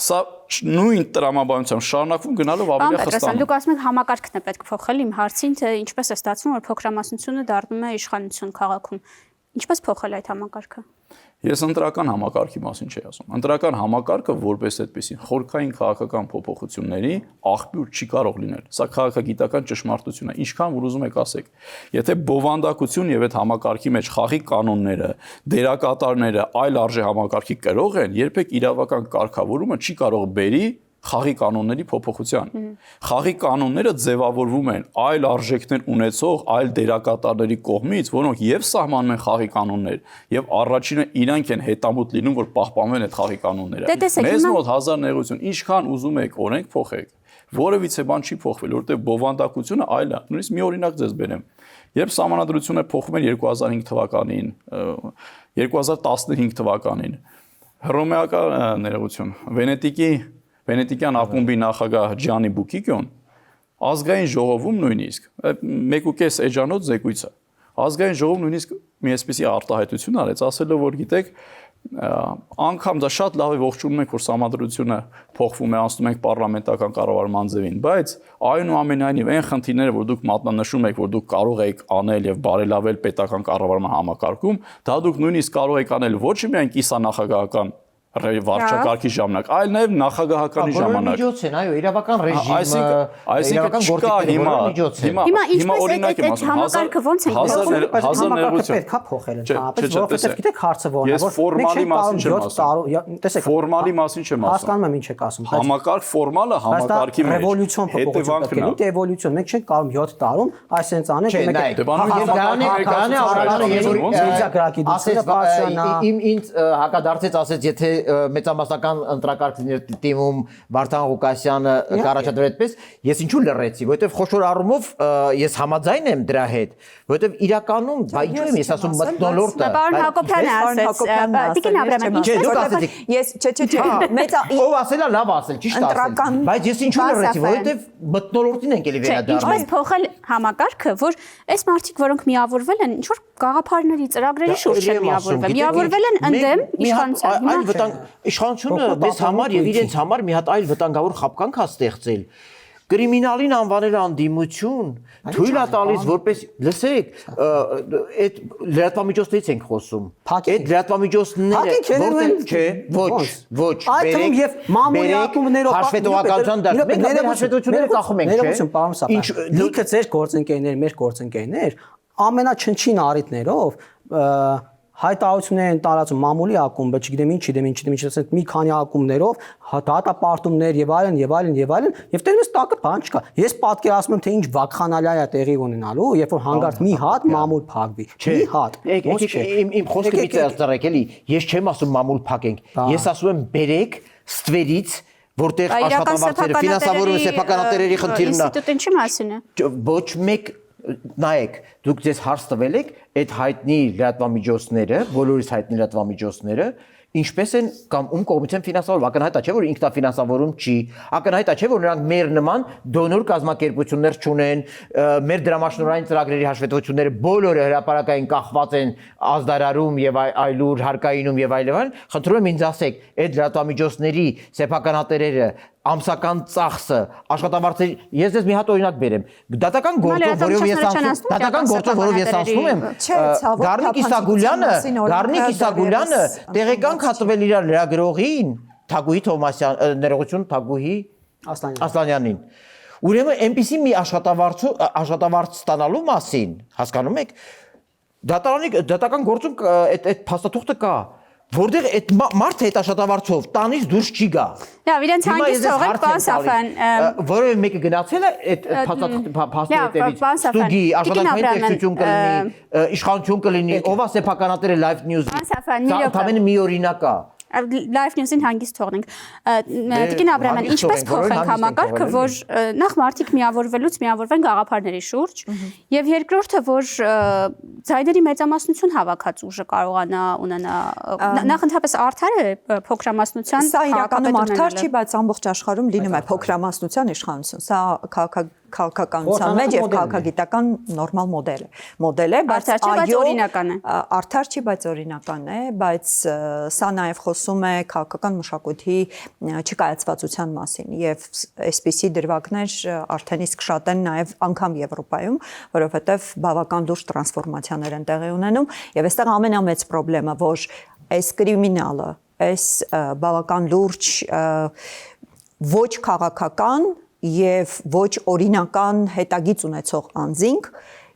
սա նույն տրամաբանությամբ շարունակվում գնալով ավելի խստանում։ Դուք ասում եք համակարգն է պետք փոխել, իմ հարցին թե ինչպես է ստացվում, որ փոքրամասնությունը դառնում է իշխանություն քաղաքում։ Ինչպես փոխել այդ համակարգը։ Ես ընտրական համակարգի մասին չի ասում։ Ընտրական համակարգը որպես այդպեսին խորքային քաղաքական փոփոխությունների աղբյուր չի կարող լինել։ Սա քաղաքագիտական ճշմարտություն է, ինչքան որ ուզում եք ասեք։ Եթե բովանդակություն եւ այդ համակարգի մեջ խաղի կանոնները, դերակատարները այլ արժե համակարգի կրող են, երբեք իրավական կարգավորումը չի կարող բերի խաղի կանոնների փոփոխության։ Խաղի կանոնները ձևավորվում են այլ արժեքներ ունեցող այլ դերակատարների կողմից, որոնք եւ սահմանում են խաղի կանոններ, եւ առաջինը իրանք են հետամուտ լինում, որ պահպանեն այդ խաղի կանոնները։ Մեզ մոտ հազար ներողություն, ինչքան ուզում եք օրենք փոխեք, որևիցե բան չի փոխվել, որովհետեւ բովանդակությունը այլ է։ Նույնիսկ մի օրինակ ձեզ բերեմ։ Երբ Սահմանադրությունը փոխվում էր 2005 թվականին, 2015 թվականին, հռոմեական ներողություն, Վենետիկյան ակումբի նախագահ Ջանի Բուկիկյոն ազգային ժողովում նույնիսկ 1.5 էջանոց զեկույցը ազգային ժողովում նույնիսկ մի այսպիսի արտահայտություն արեց, ասելով որ գիտեք անգամ դա շատ լավ է ողջունում ենք որ Սահմանադրությունը փոխվում է, անցնում ենք պարլամենտական կառավարման ձևին, բայց այնուամենայնիվ այն խնդիրները որ դուք մատնանշում եք որ դուք կարող եք անել եւ բարելավել պետական կառավարման համակարգում, դա դուք նույնիսկ կարող եք անել ոչ միայն կիսանախագահական վարչակարգի ժամանակ, այլ նաև նախագահականի ժամանակ։ Միջոց են, այո, իրավական ռեժիմը, այսինքն չկա հիմա օրինակ եմ ասում, համակարգը ոնց են համակարգը պետք է փոխել ընդհանրապես, որովհետև գիտեք հարցը որն է, որ ֆորմալի մասին չեմ ասում։ Տեսեք, ֆորմալի մասին չեմ ասում։ Հասկանում եմ ինչ եք ասում, բայց համակարգ ֆորմալը համակարգի մեջ ռևոլյուցիոն փոփոխություն պետք է, էվոլյուցիոն, մենք չենք կարող 7 տարում այսպես անել, ինձ հակադարձեց ասեց, եթե մեծամասնական ընտրակարգներ դիմում Վարդան Ղուկասյանը կառաջադրել այդպես, ես ինչու լռեցի, որովհետև խոշոր առումով ես համաձայն եմ դրա հետ, որովհետև իրականում բա ինչու եմ ես ասում մթնոլորտը, Պարոն Հակոբյանը ասեց, Տիկին Աբրամյան, չէ, դուք ասեցիք, ես չէ, մեծ ով ասելա լավ ասել, ճիշտ ասել, բայց ես ինչու լռեցի, որովհետև մթնոլորտին ենք էլի վերադառնում։ Ինչպես փոխել համակարգը, որ այս մարդիկ, որոնք միավորվել են, ինչ որ գաղափարների ծրագրերի շուրջ են միավորվել։ Միավորվել են ընդդեմ իշխանության։ Այլ վտանգ իշխանությունը մեզ համար եւ իրենց համար մի հատ այլ վտանգավոր խապկանք է ստեղծել։ Կրիմինալին անվանել անդիմություն, թույլ է տալիս որպես, լսեք, այդ լրատվամիջոցներից ենք խոսում։ Այդ լրատվամիջոցները որտեղ չէ, ոչ, այդտեղ եւ մամուլի ակումբներով հաշվետվականության դաշտ։ Մենք մեր հաշվետվությունները կախում ենք, չէ։ Ներողություն, պարոն Սապյան։ Լիքը ձեր գործընկերներ, մեր գործընկերներ ամենաչնչին առիթներով հայտարարություններ են տարածում մամուլի ակումբը, չգիտեմ ինչ, մի քանի ակումբներով, դատապարտումներ եւ այլն, եւ դերս տակը բան չկա։ Ես պատկերացնում եմ, թե ինչ վակխանալիա է տեղի ունենալու, երբ որ հանգարտ մի հատ մամուլ փակվի։ Մի հատ։ Իմ խոսքը մի ծրագրեք էլի, ես չեմ ասում մամուլ փակենք, ես ասում եմ բերեք ստվերից որտեղ աշխատավարձերը ֆինանսավորումը սեփականատերերի խնդիրն է։ Ինստիտուտը ինչի մասին է։ Ոչ մեկ նայեք, դուք ձեզ հարց տվել եք այդ հայտնի լրատվամիջոցները, բոլորիս հայտնի լրատվամիջոցները, ինչպես են կամ ում կողմից են ֆինանսավորվում, ակնհայտ է, չէ՞ որ ինքնաֆինանսավորում չի, ակնհայտ է, չէ՞ որ նրանք մեր նման դոնոր կազմակերպություններ չունեն, մեր դրամաշնորհային ծրագրերի հաշվետվությունները բոլորը հրապարակային կախված են ազդարարում եւ այլուր հարկայինում եւ այլն, խնդրում եմ ինձ ասեք, այդ լրատվամիջոցների սեփականատերերը ամսական ծախսը աշխատավարձերի ես ձեզ մի հատ օրինակ բերեմ դատական գործով որով ես ասում եմ Գառնիկ Իսագուլյանը տեղեկանք հատվել իր լրագրողին Թագուհի Թովմասյան ներողություն Թագուհի Ասլանյանին ուրեմն այնպիսի մի աշխատավարձ ստանալու մասին հասկանում եք դատական գործում այդ փաստաթուղթը կա որտեղ այդ մարդը այդ աշխատավարձով տանից դուրս չի գա։ Լավ, իրենց հանգիստ թողեք, պարոն Սաֆյան։ Որևէ մեկը գնացել է այդ փաստաթղթի հետևից։ Ստուդի, աշխատանքային տեսություն կլինի, իշխանություն կլինի, ով է սեփականատերը Live News-ի։ Ամենը մի օրինակ է։ Live News-ին հանգիստ թողնենք։ Տիկին Աբրահամյան, ինչպես փոխենք համակարգը, որ նախ մարդիկ միավորվեն գաղափարների շուրջ, եւ երկրորդը, որ ձայների մեծամասնություն հավաքած ուժը կարողանա ունենա նախ ընդհանրապես արդար է փոքրամասնության սա իրականում արդար չի, բայց ամբողջ աշխարհում լինում է փոքրամասնության իշխանություն։ Սա քաղաքականության մեջ եւ քաղաքագիտական նորմալ մոդել է, բայց այո, արդար չի, բայց օրինական է, բայց սա նաեւ խոսում է քաղաքական մշակույթի չկայացվածության մասին եւ այսպիսի դրվագներ արդեն իսկ շատ են նաեւ անգամ Եվրոպայում, որովհետեւ բավական լուրջ տրանսֆորմացիաներ են տեղի ունենում եւ այստեղ ամենամեծ խնդրեմը, որ այս կրիմինալը, այս բավական լուրջ ոչ քաղաքական եւ ոչ օրինական հետագիծ ունեցող անձինք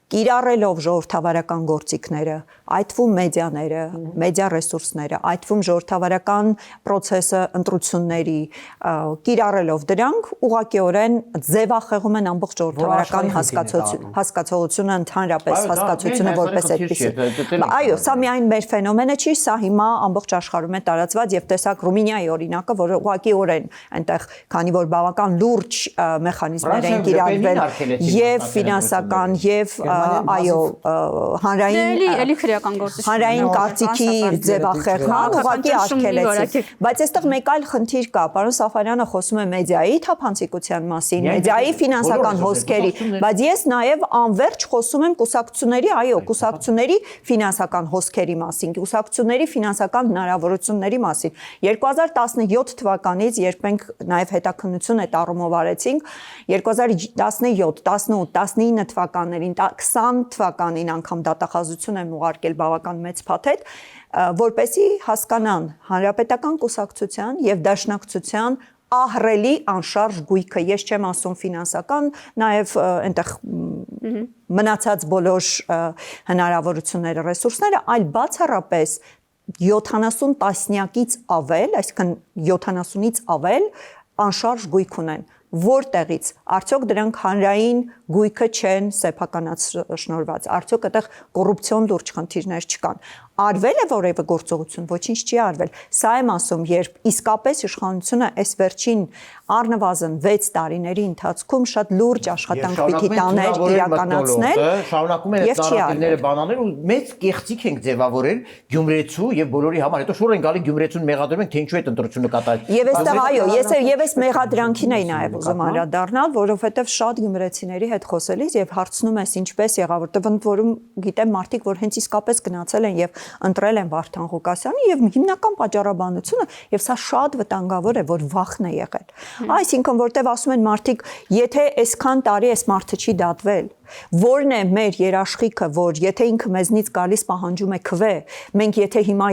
կիրառելով ժողովրդավարական գործիքները, այդ թվում մեդիաները, մեդիա ռեսուրսները, այդ թվում ժողովրդավարական process-ը ընտրությունների, կիրառելով դրանք ուղղակիորեն ձևախեղում են ամբողջ ժողովրդավարական հասկացողությունը ընդհանրապես հասկացությունը որպես այդպիսի։ Այո, սա միայն մեր ֆենոմենը չի, սա հիմա ամբողջ աշխարհում է տարածված եւ տեսակ Ռումինիայի օրինակը, որը ուղղակիորեն այնտեղ, քանի որ բավական լուրջ մեխանիզմներ են կիրառվել եւ ֆինանսական եւ այո, հանրային կարծիքի ձևախեղման ուղղակի արգելեցի։ Բայց այստեղ մեկ այլ խնդիր կա, պարոն Սաֆարյանը խոսում է մեդիայի թափանցիկության մասին, մեդիայի ֆինանսական հոսքերի, բայց ես նաև անverջ խոսում եմ կուսակցությունների, այո, կուսակցությունների ֆինանսական հոսքերի մասին, կուսակցությունների ֆինանսական հնարավորությունների մասին։ 2017 թվականից, երբ մենք նաև հետաքննություն այդ առումով արեցինք, 2017, 18, 19 թվականներին 20 թվականին անգամ դատախազություն եմ ուղարկել բավական մեծ փաթեթ, որպեսզի հասկանան հանրապետական կուսակցության եւ դաշնակցության ահռելի անշարժ գույքը, ես չեմ ասում ֆինանսական, նաև այնտեղ մնացած բոլոր հնարավորությունները, ռեսուրսները, այլ բացառապես 70 տասնյակից ավել, այսինքն 70-ից ավել անշարժ գույք ունեն, որտեղից արդյոք դրանք հանրային գույքը չեն սեփականացնորված, արդյոք այդտեղ կոռուպցիոն լուրջ խնդիրներ չկան, արվել է որևէ գործողություն, ոչինչ չի արվել, սա եմ ասում, երբ իսկապես իշխանությունը այս վերջին առնվազն 6 տարիների ընթացքում շատ լուրջ աշխատանք պիտի տաներ իրականացնել, շարունակում են այդ նարատիվները բանանել ու մեծ կեղծիք ենք ձևավորել Գյումրեցու եւ բոլորի համար, հետո շուռ են գալի Գյումրեցուն մեղադրում ենք, թե ինչու այդ ընտրությունը կատարել։ Եվ այստեղ այո, ես մեղադրանքին էի նաեւ ուզում անդրադառնալ, որովհետև շատ գյումրեցիների հետ խոսելիս եւ հարցնում ես ինչպես եղավ, որտեղ ընդ որում գիտեմ մարդիկ, որ հենց իսկապես գնացել են եւ ընտրել են Վարդան Ղուկասյանի եւ հիմնական պատճառաբանությունը եւ սա շատ վտանգավոր է, որ վախն է եղել։ Այսինքն, որտեղ ասում են մարդիկ, եթե այսքան տարի այս մարդը չի դատվել, որն է մեր երաշխիքը, որ եթե ինքը մեզնից գալիս պահանջում է քվե, մենք եթե հիմա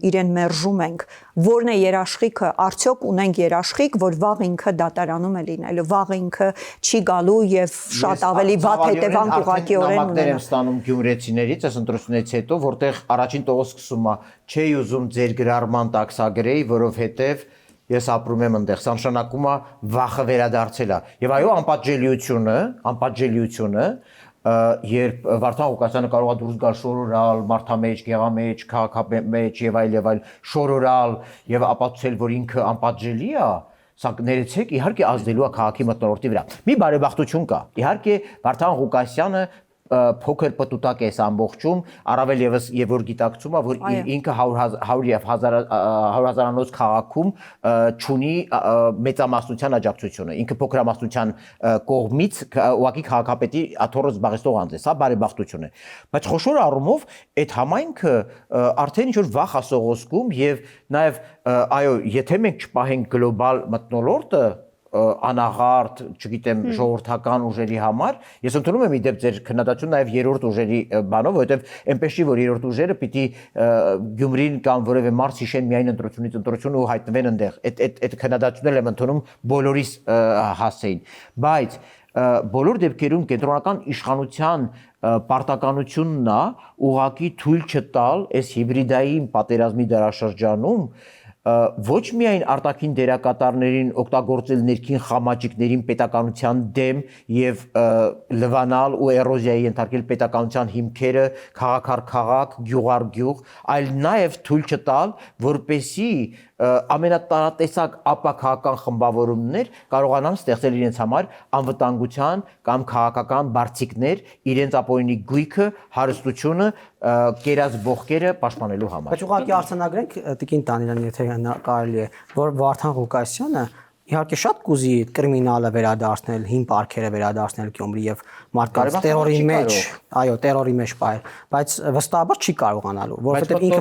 իրեն մերժում ենք, որն է երաշխիքը, արդյոք ունենք երաշխիք, որ վաղ ինքը դատարանում է լինելու, վաղ ինքը չի գալու եւ շատ ավելի վատ հետևանք ուղղակիորեն նամակներ եմ ստանում գյումրեցիներից, այս ընտրությունից հետո, որտեղ առաջին տողոց սկսում է, չի ուզում ձեր գրառման տաքսագրեի, որովհետեւ ես ապրում եմ այնտեղ, սա նշանակում է վախը վերադարձել է։ Եվ այո, անպատժելիությունը, երբ Վարդան Ղուկասյանը կարող է դուրս գալ շորորալ, մարդամեջ, գեղամեջ, քաղաքամեջ եւ այլ շորորալ եւ ապացուցել, որ ինքը անպատժելի է, սա ներեցեք իհարկե ազդելու է քաղաքի մթնոլորտի վրա։ Մի բարեբախտություն կա։ Իհարկե Վարդան Ղուկասյանը փոքր պտուտակ է ամբողջում, առավել եւս եւ որ գիտակցում է, որ ինքը 100 եւ 100,000-անոց քաղաքում ճունի մեծամասնության աջակցությունը, ինքը փոքրամասնության կողմից ուղղակի քաղաքապետի աթոռը զբաղեցնող անձ է, սա բարեբախտություն է։ Բայց խոշոր առումով այդ համայնքը արդեն ինչ որ վախ է սողոսկում եւ նաեւ այո, եթե մենք չպահենք գլոբալ մթնոլորտը անաղարտ, չգիտեմ, ժողովրդական ուժերի համար, ես ընդունում եմ իդեպ ձեր քննադատությունը նաև երրորդ ուժերի բանով, որովհետև այնպես չի, որ երրորդ ուժերը պիտի Գյումրին կամ որևէ մարդ հիշեն միայն ընտրությունից ընտրություն ու հայտնվեն այնտեղ։ Այդ քննադատությունն եմ ընդունում բոլորիս հասցեին, բայց բոլոր դեպքերում կենտրոնական իշխանության պարտականությունն է ուղղակի թույլ չտալ այս հիբրիդային պատերազմի դարաշրջանում ոչ միայն արտաքին դերակատարներին օգտագործել ներքին խամաճիկներին պետականության դեմ եւ լվանալ ու էրոզիայի ենթարկել պետականության հիմքերը քաղաք առ քաղաք, գյուղ առ գյուղ, այլ նաեւ թույլ չտալ, որպեսի ամենատարատեսակ ապաքաղաքական խմբավորումներ կարողանան ստեղծել իրենց համար անվտանգության կամ քաղաքական բարձիկներ իրենց ապօրինի գույքը, հարստությունը, կերած բողկերը պաշտպանելու համար։ Բայց ուղղակի արձանագրենք Տիկին Տանիրյան, եթե կարելի է, որ Վարդան Ղուկասյանը իհարկե շատ կուզի կրիմինալը վերադարձնել, հին պարքերը վերադարձնել Գյումրի եւ մարդկանց terror-ի մեջ, այո, terror-ի մեջ բայ, բայց վստահաբար չի կարողանալու, որովհետեւ ինքը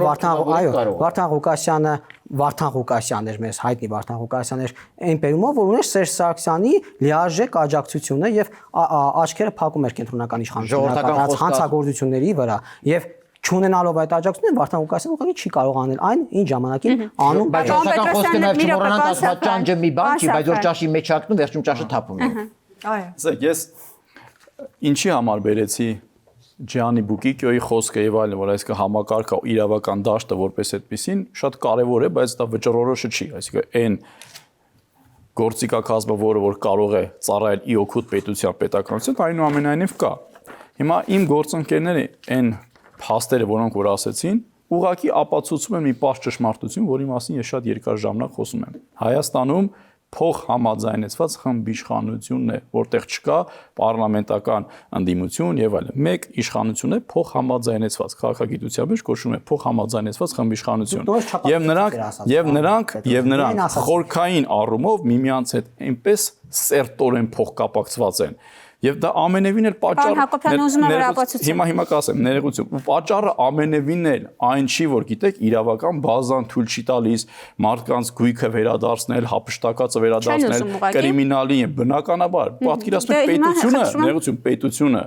Վարդան Ղուկասյանն էր, մեզ հայտնի Վարդան Ղուկասյանն էր այն բերումով, որ ուներ Սերժ Սարգսյանի լիարժեք աջակցությունը եւ աչքերը փակում էր կենտրոնական իշխանության հանցագործությունների վրա եւ չունենալով այդ աջակցությունը Վարդան Ղուկասյանը ուղղակի չի կարող անել այն, ինչ ժամանակին անում։ Բայց ճաշական խոսքը նաև չմոռանանք ասված ճանճը մի բան չի, բայց որ ճաշի մեջ հագնում, վերջում ճաշը թափում է։ Այո։ Ասեք, ես ինչի համար բերեցի Ջանի Բուկիկյոյի խոսքը եւ այլն, որ այս համակարգը իրավական դաշտը որպես այդպեսին շատ կարեւոր է, բայց դա վճռորոշը չի, այսինքն այն գործիքակազմը, որ կարող է ծառայել ի օգուտ պետության պետականության, այնուամենայնիվ կա։ Հիմա իմ գործընկերները այն փաստերը, որոնք որ ասեցին, ուղղակի ապացուցում են մի պարզ ճշմարտություն, որի մասին ես շատ երկար ժամանակ խոսում եմ։ Հայաստանում փող համաձայնեցված խմբ իշխանությունն է, որտեղ չկա պարլամենտական ընդդիմություն եւ այլն։ Մեկ իշխանություն է փող համաձայնեցված, քաղաքագիտության մեջ կոչվում է փող համաձայնեցված խմբ իշխանություն։ Եվ նրանք խորքային առումով միմյանց հետ այնպես սերտորեն փողկապակցված են։ Եվ դա ամենևին էլ պատճառը հիմա կասեմ ներողություն պատճառը ամենևին էլ այն չի որ գիտեք իրավական բազան թույլ չի տալիս մարդկանց գույքը վերադարձնել հապշտակածը վերադարձնել կրիմինալի բնականաբար պատկերացնում եք պետությունը ներողություն պետությունը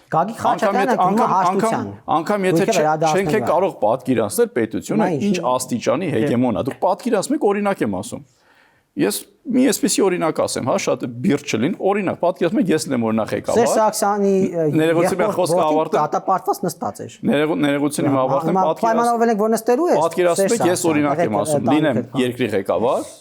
Գագիկ Խաչատրյանը հաշտության անգամ եթե չենք կարող պատկերացնել պետությունը ինչ աստիճանի հեգեմոն է դուք պատկերացնում եք օրինակ եմ ասում Ես մի այսպեսի օրինակ ասեմ, հա, շատ բիրտ չլին, օրինակ, պատկերացնում եք, ես եմ օրինակ եկավ, Սերժ Սարգսյանի ներողություն խոսքը ավարտեմ, դատապարտված նստած էր։ Ներողություն իմ ավարտեմ, պայմանավորվել եք, որ նստելու ես։ Պատկերացնում եք, ես օրինակ եմ ասում, լինեմ երկրի ղեկավար,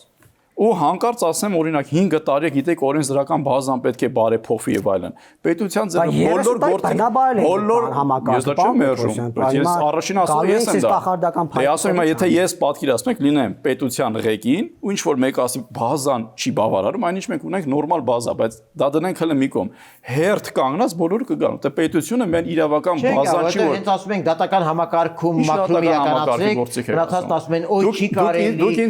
ու հանկարծ ասեմ օրինակ 5 տարի գիտեք օրենսդրական բազան պետք է բարեփոխվի եւ այլն պետության ձեռը բոլոր գործեր բոլոր ես դա չեմ մերժում ես առաջին ասում ես եմ դա դե ասում եմ եթե ես պատկերացնում եք լինեմ պետության ղեկին ու ինչ որ մեկ ասի բազան չի բավարարում այնինչ մենք ունենք նորմալ բազա բայց դա դնենք հələ մի կողմ հերթ կանգնած բոլորը կգան դե պետությունը մեն իրավական բազան չի որ հենց ասում ենք դատական համակարգում մաքրում իրականացրեք նրանց ասում են օй չի կարելի դուք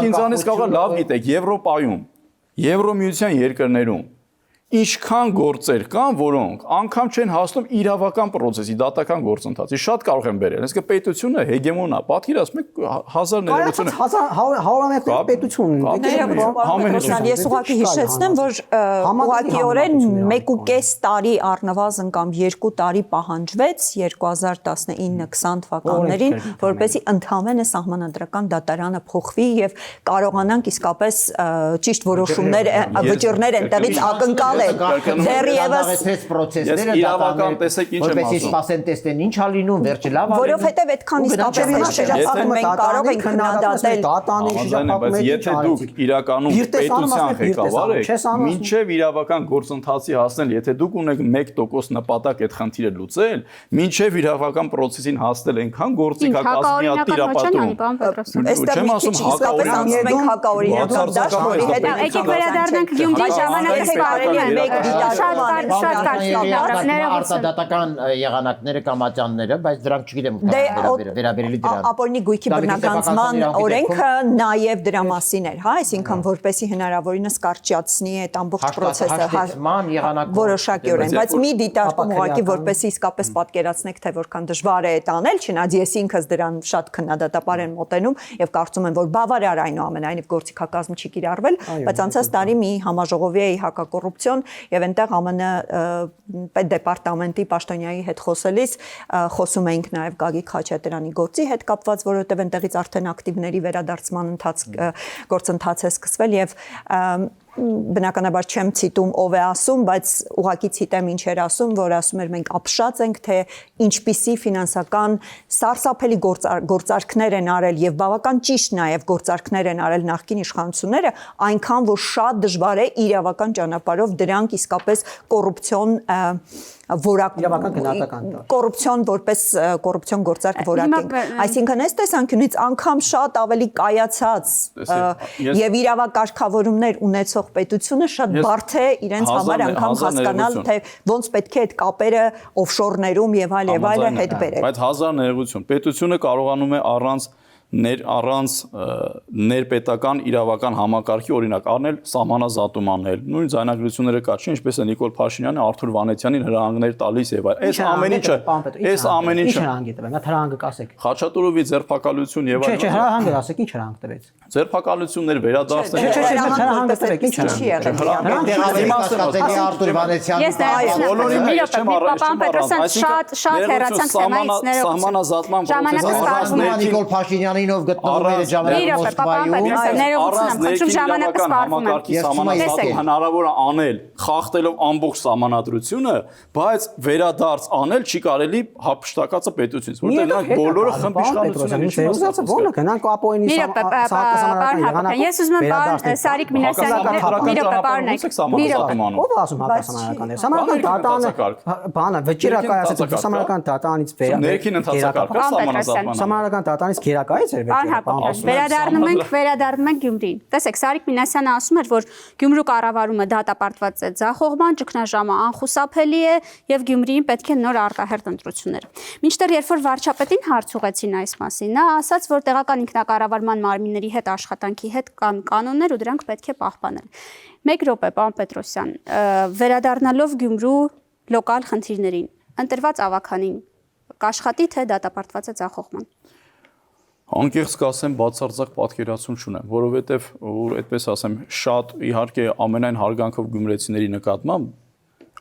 ինձանից լավ գիտեք Եվրոպայում Եվրոմիության երկրներում ինչքան գործեր կան, որոնք անգամ չեն հասնում իրավական process-ի, դատական գործընթացի, շատ կարող են բերել։ Այսինքն պետությունը հեգեմոն է, պատկերացնում եք 1000 ներողություն։ հարյուրամյա պետություն։ Ես ուղղակի հիշեցնեմ, որ ուղղակիորեն 1.5 տարի առնվազն կամ 2 տարի պահանջվեց 2019-20 թվականներին, որպեսզի ընդհանրապես սահմանադրական դատարանը փոխվի եւ կարողանանք իսկապես ճիշտ որոշումներ, վճիռներ այնտեղից ակնկալ Դեռևս process-ները իրավական տեսեք ինչ եմ որպեսզի ասում։ սպասեն տեսնեն ինչ ա լինում, վերջը լավ ա լինում։ Որովհետև այդքան իսկապես մենք կարող ենք քննադատել Բայց եթե դուք իրականում պետության ղեկավար եք, մինչև իրավական գործընթացի հասնել, եթե դուք ունեք 1% նպատակ այդ խնդիրը լուծել, մինչև իրավական process-ին հասնել այնքան գործիք ա կազմի Չեմ ասում հակաօրինական դաշտի հետ եկեք վերադառնանք Գյումրի ժամանակը արտադատական եղանակները կամ ատյանները, բայց դրանք չգիտեմ վերաբերելի դրան։ Ապօրինի գույքի բնականցման օրենքը նաև դրա մասին էր, հա, այսինքն որպեսի հնարավորինս կարճացնի այդ ամբողջ process-ը որոշակիորեն, բայց մի դիտարկում ուղղակի որպեսի իսկապես պատկերացնեք, թե որքան դժվար է այդ անել, չնայած ես ինքս դրան շատ քննադատաբար եմ մոտենում եւ կարծում եմ, որ բավարար այնուամենայնիվ գործիքակազմը չի կիրառվել, բայց անցած տարի մի համաժողովի էի հակակոռուպցիոն եւ այնտեղ ԱՄՆ պետդեպարտամենտի պաշտոնյայի հետ խոսելիս խոսում էինք նաեւ Գագիկ Խաչատրյանի գործի հետ կապված, որովհետեւ այնտեղից արդեն ակտիվների վերադարձման գործընթաց է սկսվել եւ բնականաբար չեմ ցիտում ով է ասում, բայց ուղղակի ցիտեմ ինչ էր ասում, որ ասում էր մենք ապշած ենք, թե ինչպիսի ֆինանսական սարսափելի գործարքներ են արել եւ բավական ճիշտ նաեւ գործարքներ են արել նախկին իշխանությունները, այնքան որ շատ դժվար է իրավական ճանապարհով դրանք իսկապես կոռուպցիոն կոռուպցիոն որպես կոռուպցիոն գործարք որակենք։ Այսինքն այս տեսանկյունից անգամ շատ ավելի կայացած եւ իրավակարգավորումներ ունեցող պետությունը շատ բարդ է իրենց համար անգամ հասկանալ թե ոնց պետք է այդ կապերը օֆշորներում եւ այլը հետ բերել։ Բայց հազար ներողություն, պետությունը կարողանում է առանց ներպետական իրավական համակարգի օրինակ առնել սահմանազատում անել, նույն ձայնագրությունները կա, չէ՞, ինչպես է Նիկոլ Փաշինյանը Արթուր Վանեցյանին հրահանգներ տալիս եւ այլ։ Այս ամեն ինչը հրահանգ տվեց, նա հրահանգը կասեք։ Խաչատուրովի ձերբակալություն եւ այլն։ Չէ, հրահանգը ասեք, ինչ հրահանգ տվեց։ Ձերբակալություններ վերադարձնել։ հրահանգը տվեք, ինչ Արթուր Վանեցյանը։ Շատ հեռացանք թեմայից սահմանազատման process-ը Նիկոլ Փաշինյանինով գտնվում էր ժամանակը հնարավոր է անել խախտելով ամբողջ սահմանադրությունը, բայց վերադարձ անել չի կարելի հափշտակածը պետությունից, որտեղ նրանք բոլորը խմբիշխանություն են։ գնանք ապօրինի Ես ուզում եմ պարոն Սարիկ Մինասյանը ով ասում հակասահմանական է։ Սահմանադրական դատարանը բանը վճիռակայ ասած սահմանադրական դատարանից ներքին ընթացակարգ սահմանազատման։ Սահմանադրական դատարանից գերակայից էր վերադառնում ենք Գյումրիին։ Տեսեք, Սարիկ Մինասյանը ասում էր, որ Գյումրու կառավարումը դատապարտված է ձախողման, ճգնաժամը անխուսափելի է եւ Գյումրիին պետք է նոր արտահերտ ընտրություններ։ Մինչդեռ երբ որ վարչապետին հարց ուղեցին այս մասին, նա ասաց, որ տեղական ինքնակառավարման մարմինների հետ աշխատանքի հետ կան կանոններ ու դրանք պետք է պահպանել։ 1 րոպե, պարոն Պետրոսյան, վերադառնալով Գյումրու լոկալ խնդիրներին, ընտրված ավականին կաշխատի թե դատապարտված է ձախողման։ Անկեղծ կասեմ, բացարձակ պատկերացում չունեմ, որովհետև այդպես ասեմ, շատ իհարկե ամենայն հարգանքով գյումրեցիների նկատմամբ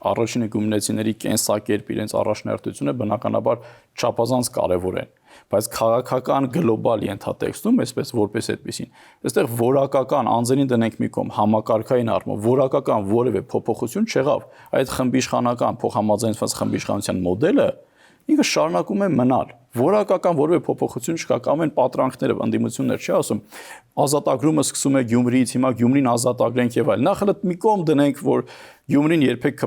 առաջինը գյումրեցիների կենսակերպ իրենց առաջնահերթությունը բնականաբար չափազանց կարևոր են, բայց քաղաքական գլոբալ ենթատեքստում, այսպես որպես այդպեսին, այստեղ որակական անձերին դնենք մի կողմ համակարգային առումով որակական որևէ փոփոխություն չեղավ, այդ խմբիշխանական փոխհամաձայնված խմբիշխանության մոդելը ինքը շարունակում է մնալ։ Որակական որևէ փոփոխություն չկա, կամ այն պատրանքները, ընդդիմություններ չի ասում, ազատագրումը սկսում է Գյումրիից, հիմա Գյումրին ազատագրենք եւ այլ։ Նախ մի կողմ դնենք, որ Գյումրին երբեք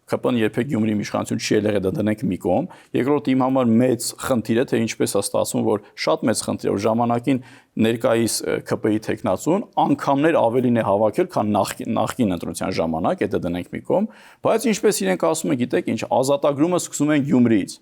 ԿՊ-ն երբեք Գյումրիի իշխանություն չի եղել, դա դնենք մի կողմ։ Երկրորդ իմ համար մեծ խնդիր է, թե ինչպես է ստացվում, որ շատ մեծ խնդիր է, որ ժամանակին ներկայիս ԿՊ-ի տեխնացուն անգամներ ավելին է հավաքել, քան նախկին ընտրության ժամանակ, դա դնենք մի կողմ, բայց ինչպես իրենք ասում են, գիտեք ինչ, ազատագրումը սկսում են Գյումրիից։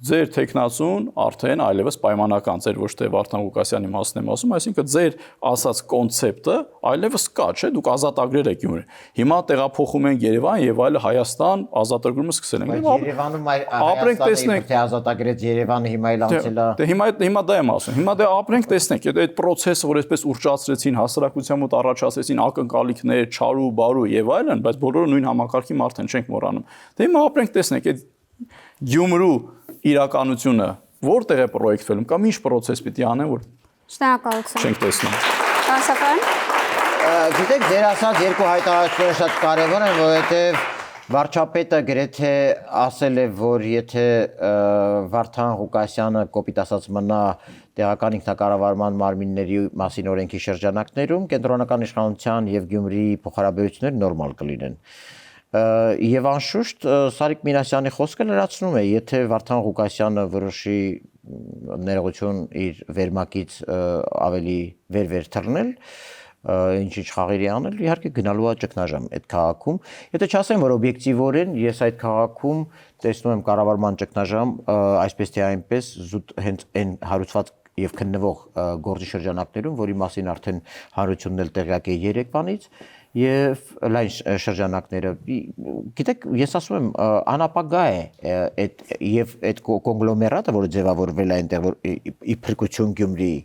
ձեր տեխնացուն արդեն այլևս պայմանական, ձեր ոչ թե Վարդան Ղուկասյանի մասն եմ ասում, այսինքն ձեր ասած կոնցեպտը այլևս կա, չէ՞, դուք ազատագրեր եք Գյումրի։ Հիմա տեղափոխում են Երևան եւ այլ Հայաստան ազատագրումը սկսել են։ Երևանում ապրենք տեսնենք, թե ազատագրեց Երևանը հիմա էլ անցել է։ Դե հիմա դա եմ ասում։ Հիմա դե ապրենք տեսնենք, այդ process-ը, որ այսպես ուրճացրեցին, հասարակության մոտ առաջացրեցին ակնկալիքներ, չարու, բարու եւ այլն, բայց բոլորը նույն համակարգի մարդ են, չենք մոռանում։ Դե հիմա ապրենք տեսնենք, այդ Գյումրու իրականությունը որտեղ է պրոյեկտվելում կամ ինչ process պիտի անեն, որ Շնորհակալություն։ չենք տեսնում։ Բանսաֆարյան։ Գիտեք, ձեր ասած երկու հայտարարությունները շատ կարևոր են, որովհետև վարչապետը գրեթե ասել է, որ եթե Վարդան Ղուկասյանը կոպիտ ասած մնա տեղական ինքնակառավարման մարմինների մասին օրենքի շրջանակներում, կենտրոնական իշխանության եւ Գյումրիի փոխհարաբերությունները նորմալ կլինեն։ Եվ անշուշտ Սարիկ Մինասյանի խոսքը լրացնում է, եթե Վարդան Ղուկասյանը որոշի ներողություն իր վերմակից ավելի վեր թռնել, ինչ խաղերի անել, իհարկե գնալու է ճգնաժամ այդ քաղաքում։ Եթե չասեմ, որ օբյեկտիվորեն ես այդ քաղաքում տեսնում եմ կառավարման ճգնաժամ, այսպես թե այնպես զուտ հենց այն հարուցված եւ քննվող գործի շրջանակներում, որի մասին արդեն հանրությունն էլ տեղյակ է երեկվանից, եւ լայն շրջանակները, գիտեք, ես ասում եմ, անապագա է այդ եւ այդ կոնգլոմերատը, որը ձևավորվել է այնտեղ, որ ի փրկություն Գյումրիի,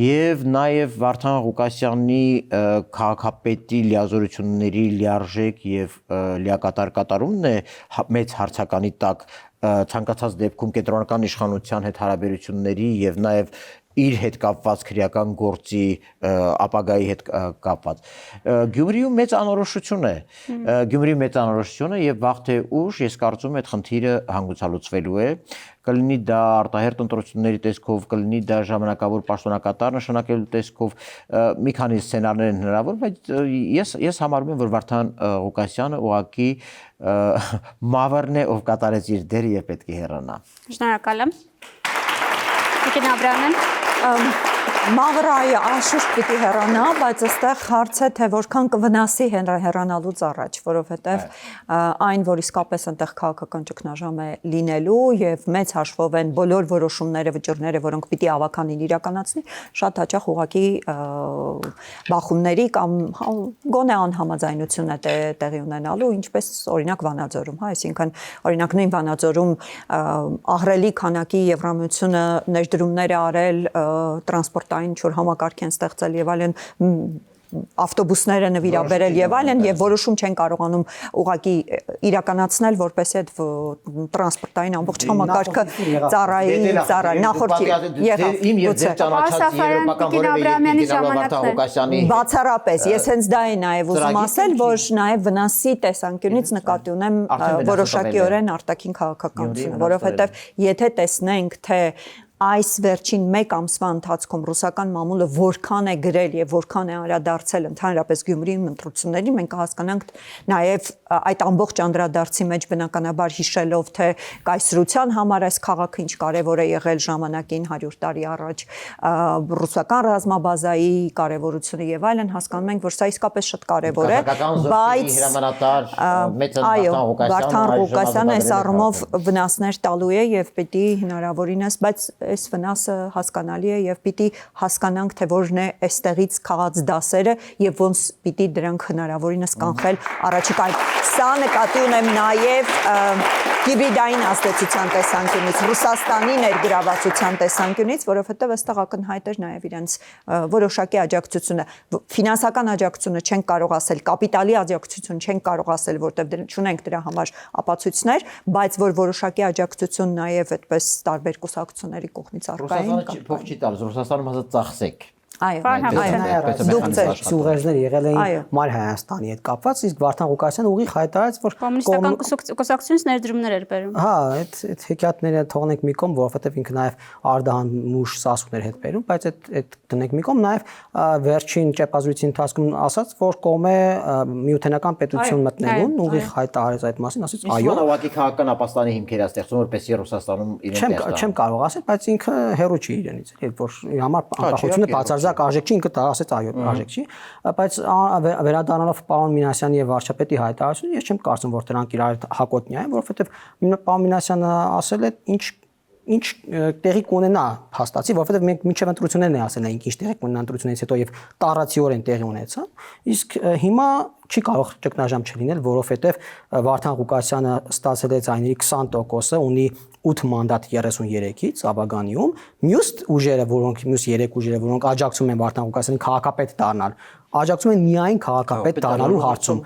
եւ նաեւ Վարդան Ղուկասյանի քաղաքապետի լիազորությունների լիարժեք եւ լիակատար կատարումն է մեծ հարցականի տակ ցանկացած դեպքում կենտրոնական իշխանության հետ հարաբերությունների եւ նաեւ իր հետ կապված քրեական գործի ապագայի հետ կապված։ Գյումրիում մեծ անորոշություն է։ Գյումրիի մեծ անորոշությունը եւ վաղ թե ուշ ես կարծում եմ այդ խնդիրը հանգուցալուծվելու է։ Կլինի դա արտահերտ ընտրությունների տեսքով, կլինի դա ժամանակավոր պաշտոնակատար նշանակելու տեսքով, մի քանի սցենարներ են հնարավոր, բայց ես համարում եմ, որ Վարդան Ղուկասյանը ուղղակի մավրն է, ով կատարեց իր դերը եւ պետք է հեռանա։ Շնորհակալ եմ։ Տիկին Աբրահամյան։ Մավրայը անշուշտ պիտի հեռանա, բայց այստեղ հարց է, թե որքան կվնասի հեռանալուց առաջ, որովհետև այն, որ իսկապես այնտեղ քաղաքական ճգնաժամ է լինելու եւ մեծ հաշվով են բոլոր որոշումները, վճիռները, որոնք պիտի ավականին իրականացնի, շատ հաճախ ուղղակի բախումների կամ գոնե անհամաձայնություն է տեղի ունենալու, ինչպես օրինակ Վանաձորում, հա, այսինքն օրինակ նույն Վանաձորում ահռելի քանակի Եվրամիությունը ներդրումներ է արել տրանսպորտային ինչ-որ համակարգ են ստեղծել եւ այլն ավտոբուսները նվիրաբերել եւ այլն եւ որոշում չեն կարողանում ուղղակի իրականացնել որպես այդ տրանսպորտային ամբողջ համակարգը ծառայի նախորդ եղավ իմ եւ ձեր ճանաչած եվրոպական որևէ Վարդան Ղուկասյանի բացառապես ես հենց դա եմ նաեւ ուզում ասել որ նաեւ վնասի տեսանկյունից նկատի ունեմ որոշակիորեն արտաքին քաղաքականությունը որովհետեւ եթե տեսնենք թե այս վերջին 1 ամսվա ընթացքում ռուսական մամուլը որքան է գրել եւ որքան է անդրադարձել ընդհանրապես Գյումրիի ընտրություններին, մենք կհասկանանք նաեւ այդ ամբողջ անդրադարձի մեջ բնականաբար հիշելով թե կայսրության համար այս քաղաքը ինչ կարեւոր է եղել ժամանակին 100 տարի առաջ ռուսական ռազմաբազայի կարեւորությունը եւ այլն, հասկանում ենք, որ սա իսկապես շատ կարեւոր է, բայց Վարդան Ղուկասյանը այս առումով վնասներ տալու է եւ պիտի հնարավորինս, բայց այս վնասը հասկանալի է եւ պիտի հասկանանք թե որն է այստեղից քաղած դասերը եւ ոնց պիտի դրանք հնարավորինս կանխել առաջիկայում։ Սա նկատի ունեմ նաեւ հիբրիդային ազդեցության տեսանկյունից, Ռուսաստանի ներգրավվածության տեսանկյունից, որովհետեւ այստեղ ակնհայտ էր նաեւ իրենց որոշակի աջակցությունը, ֆինանսական աջակցությունը չենք կարող ասել, կապիտալի աջակցություն չենք կարող ասել, որտեղ չունենք դրա համար ապացույցներ, բայց որ որոշակի աջակցություն նաեւ այդպես տարբեր կուսակցությունների կողմից արկային փող չի տալիս, Ռուսաստանում ասած ծախսեք։ Այո, դուք ձեր սուղերձներ եղել էին Մայր Հայաստանի հետ կապված, իսկ Վարդան Ղուկասյանը ուղիղ հայտարարեց, որ կոմունիստական կուսակցությունից ներդրումներ էր բերում։ Հա, այդ հեքիաթները թողնենք մի կողմ, որովհետև ինքը նաև Արդահանուշ Սասուներ հետ բերում, բայց այդ դնենք մի կողմ, նաև վերջին ճեպազրույցի ընթացքում ասաց, որ կողմ է միութենական պետություն մտնելուն, ուղիղ հայտարարեց այդ մասին, ասաց այո։ Ուղղակի քաղաքական ապաստանի հիմքեր է ստեղծում, որպեսզի Ռուսաստանում իրեն տեղ տա։ Չեմ կարող ասել, բայց ինքը հերո չի իրենից, երբ որ համար անկախությունը բացարձակ արժեք չի, ինքը դա ասեց այո, արժեք չի, բայց վերադառնալով պարոն Մինասյանի եւ վարչապետի հայտարարությունը, ես չեմ կարծում, որ դրանք իրար հակոտնյա են, որովհետեւ պարոն Մինասյանը ասել է, ինչ ինչ տեղի կունենա փաստացի, որովհետև մենք մինչև ընտրություններն է ասել ենք ինչ տեղի կունենա ընտրությունից հետո եւ տարածիորեն տեղի ունեցան, իսկ հիմա չի կարող ճգնաժամ չլինել, որովհետև Վարդան Ղուկասյանը ստացել է ձայների 20%-ը, ունի 8 մանդատ 33-ից Աբագանիում, մյուս ուժերը, մյուս 3 ուժերը, որոնք աջակցում են Վարդան Ղուկասյանին քաղաքապետ դառնալ, աջակցում են միայն քաղաքապետ դառնալու հարցում։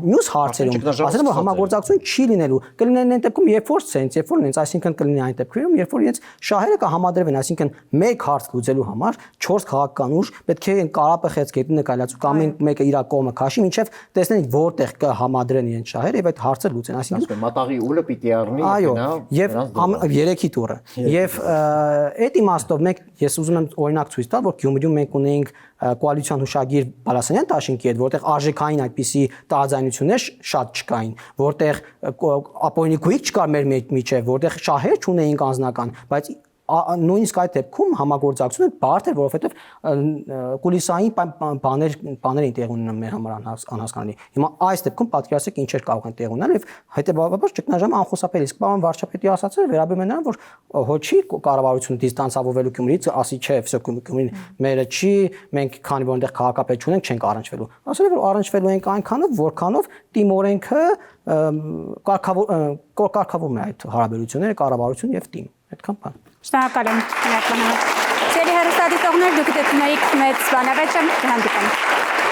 Մյուս հարցերում ասել եմ որ համագործակցություն չի լինելու, կլինեն այն դեպքում, երբ որ sense, երբ որ նենց, այսինքն կլինի այն դեպքում, երբ որ իրենց շահերը կհամադրվեն, այսինքն մեկ հարց լուծելու համար 4 քաղաքական ուժ պետք է կարապը խեցգետի նկայլացու կամ մեկը իր կողմը քաշի, մինչև տեսնեն որտեղ կհամադրեն իրենց շահերը եւ այդ հարցը լուծեն, այսինքն մատաղի ուլը պիտի առնի եւ 3-ի տուրը։ Եվ այդ իմաստով ես ուզում եմ օրինակ ցույց տալ, որ Գյումրիում մենք ունեինք կոալիցիոն հուշագիր Բալասանյան Տաշինքի հետ, որտեղ արժեքային այդպիսի տարաձայնություններ շատ չկային, որտեղ ապօրինի գույք չկար մեր միջև, որտեղ շահեր չունեինք անձնական, բայց նույնիսկ այդ դեպքում համագործակցությունը բարդ էր, որովհետև կուլիսային բաներ էին տեղ ունենում մեր համար անհասկանալի։ Հիմա այս դեպքում պատկերացրեք ինչեր կարող են տեղ ունենալ եւ հետեւաբար ճգնաժամը անխուսափելի է։ Իսկ պարոն վարչապետի ասածը վերաբերում է նրան, որ հոչի կառավարությունը դիստանսավորվելու Գյումրիից, ասի չէ, վсё Գյումրին մերը չի, մենք քանի որ այնտեղ քաղաքապետ չունենք, չենք առնչվելու։ Ասել է որ առնչվելու ենք այնքանով, որքանով Տիմորենքը կարգավորում է այդ հարաբերությունները, կառավարություն եւ Տիմ։ Այդքան բան։ Շնորհակալ եմ, հնարավորինս։ Սերի հեռուստադիտողներ, դուք դեպի մեծ բանավեճը կհանդիպենք։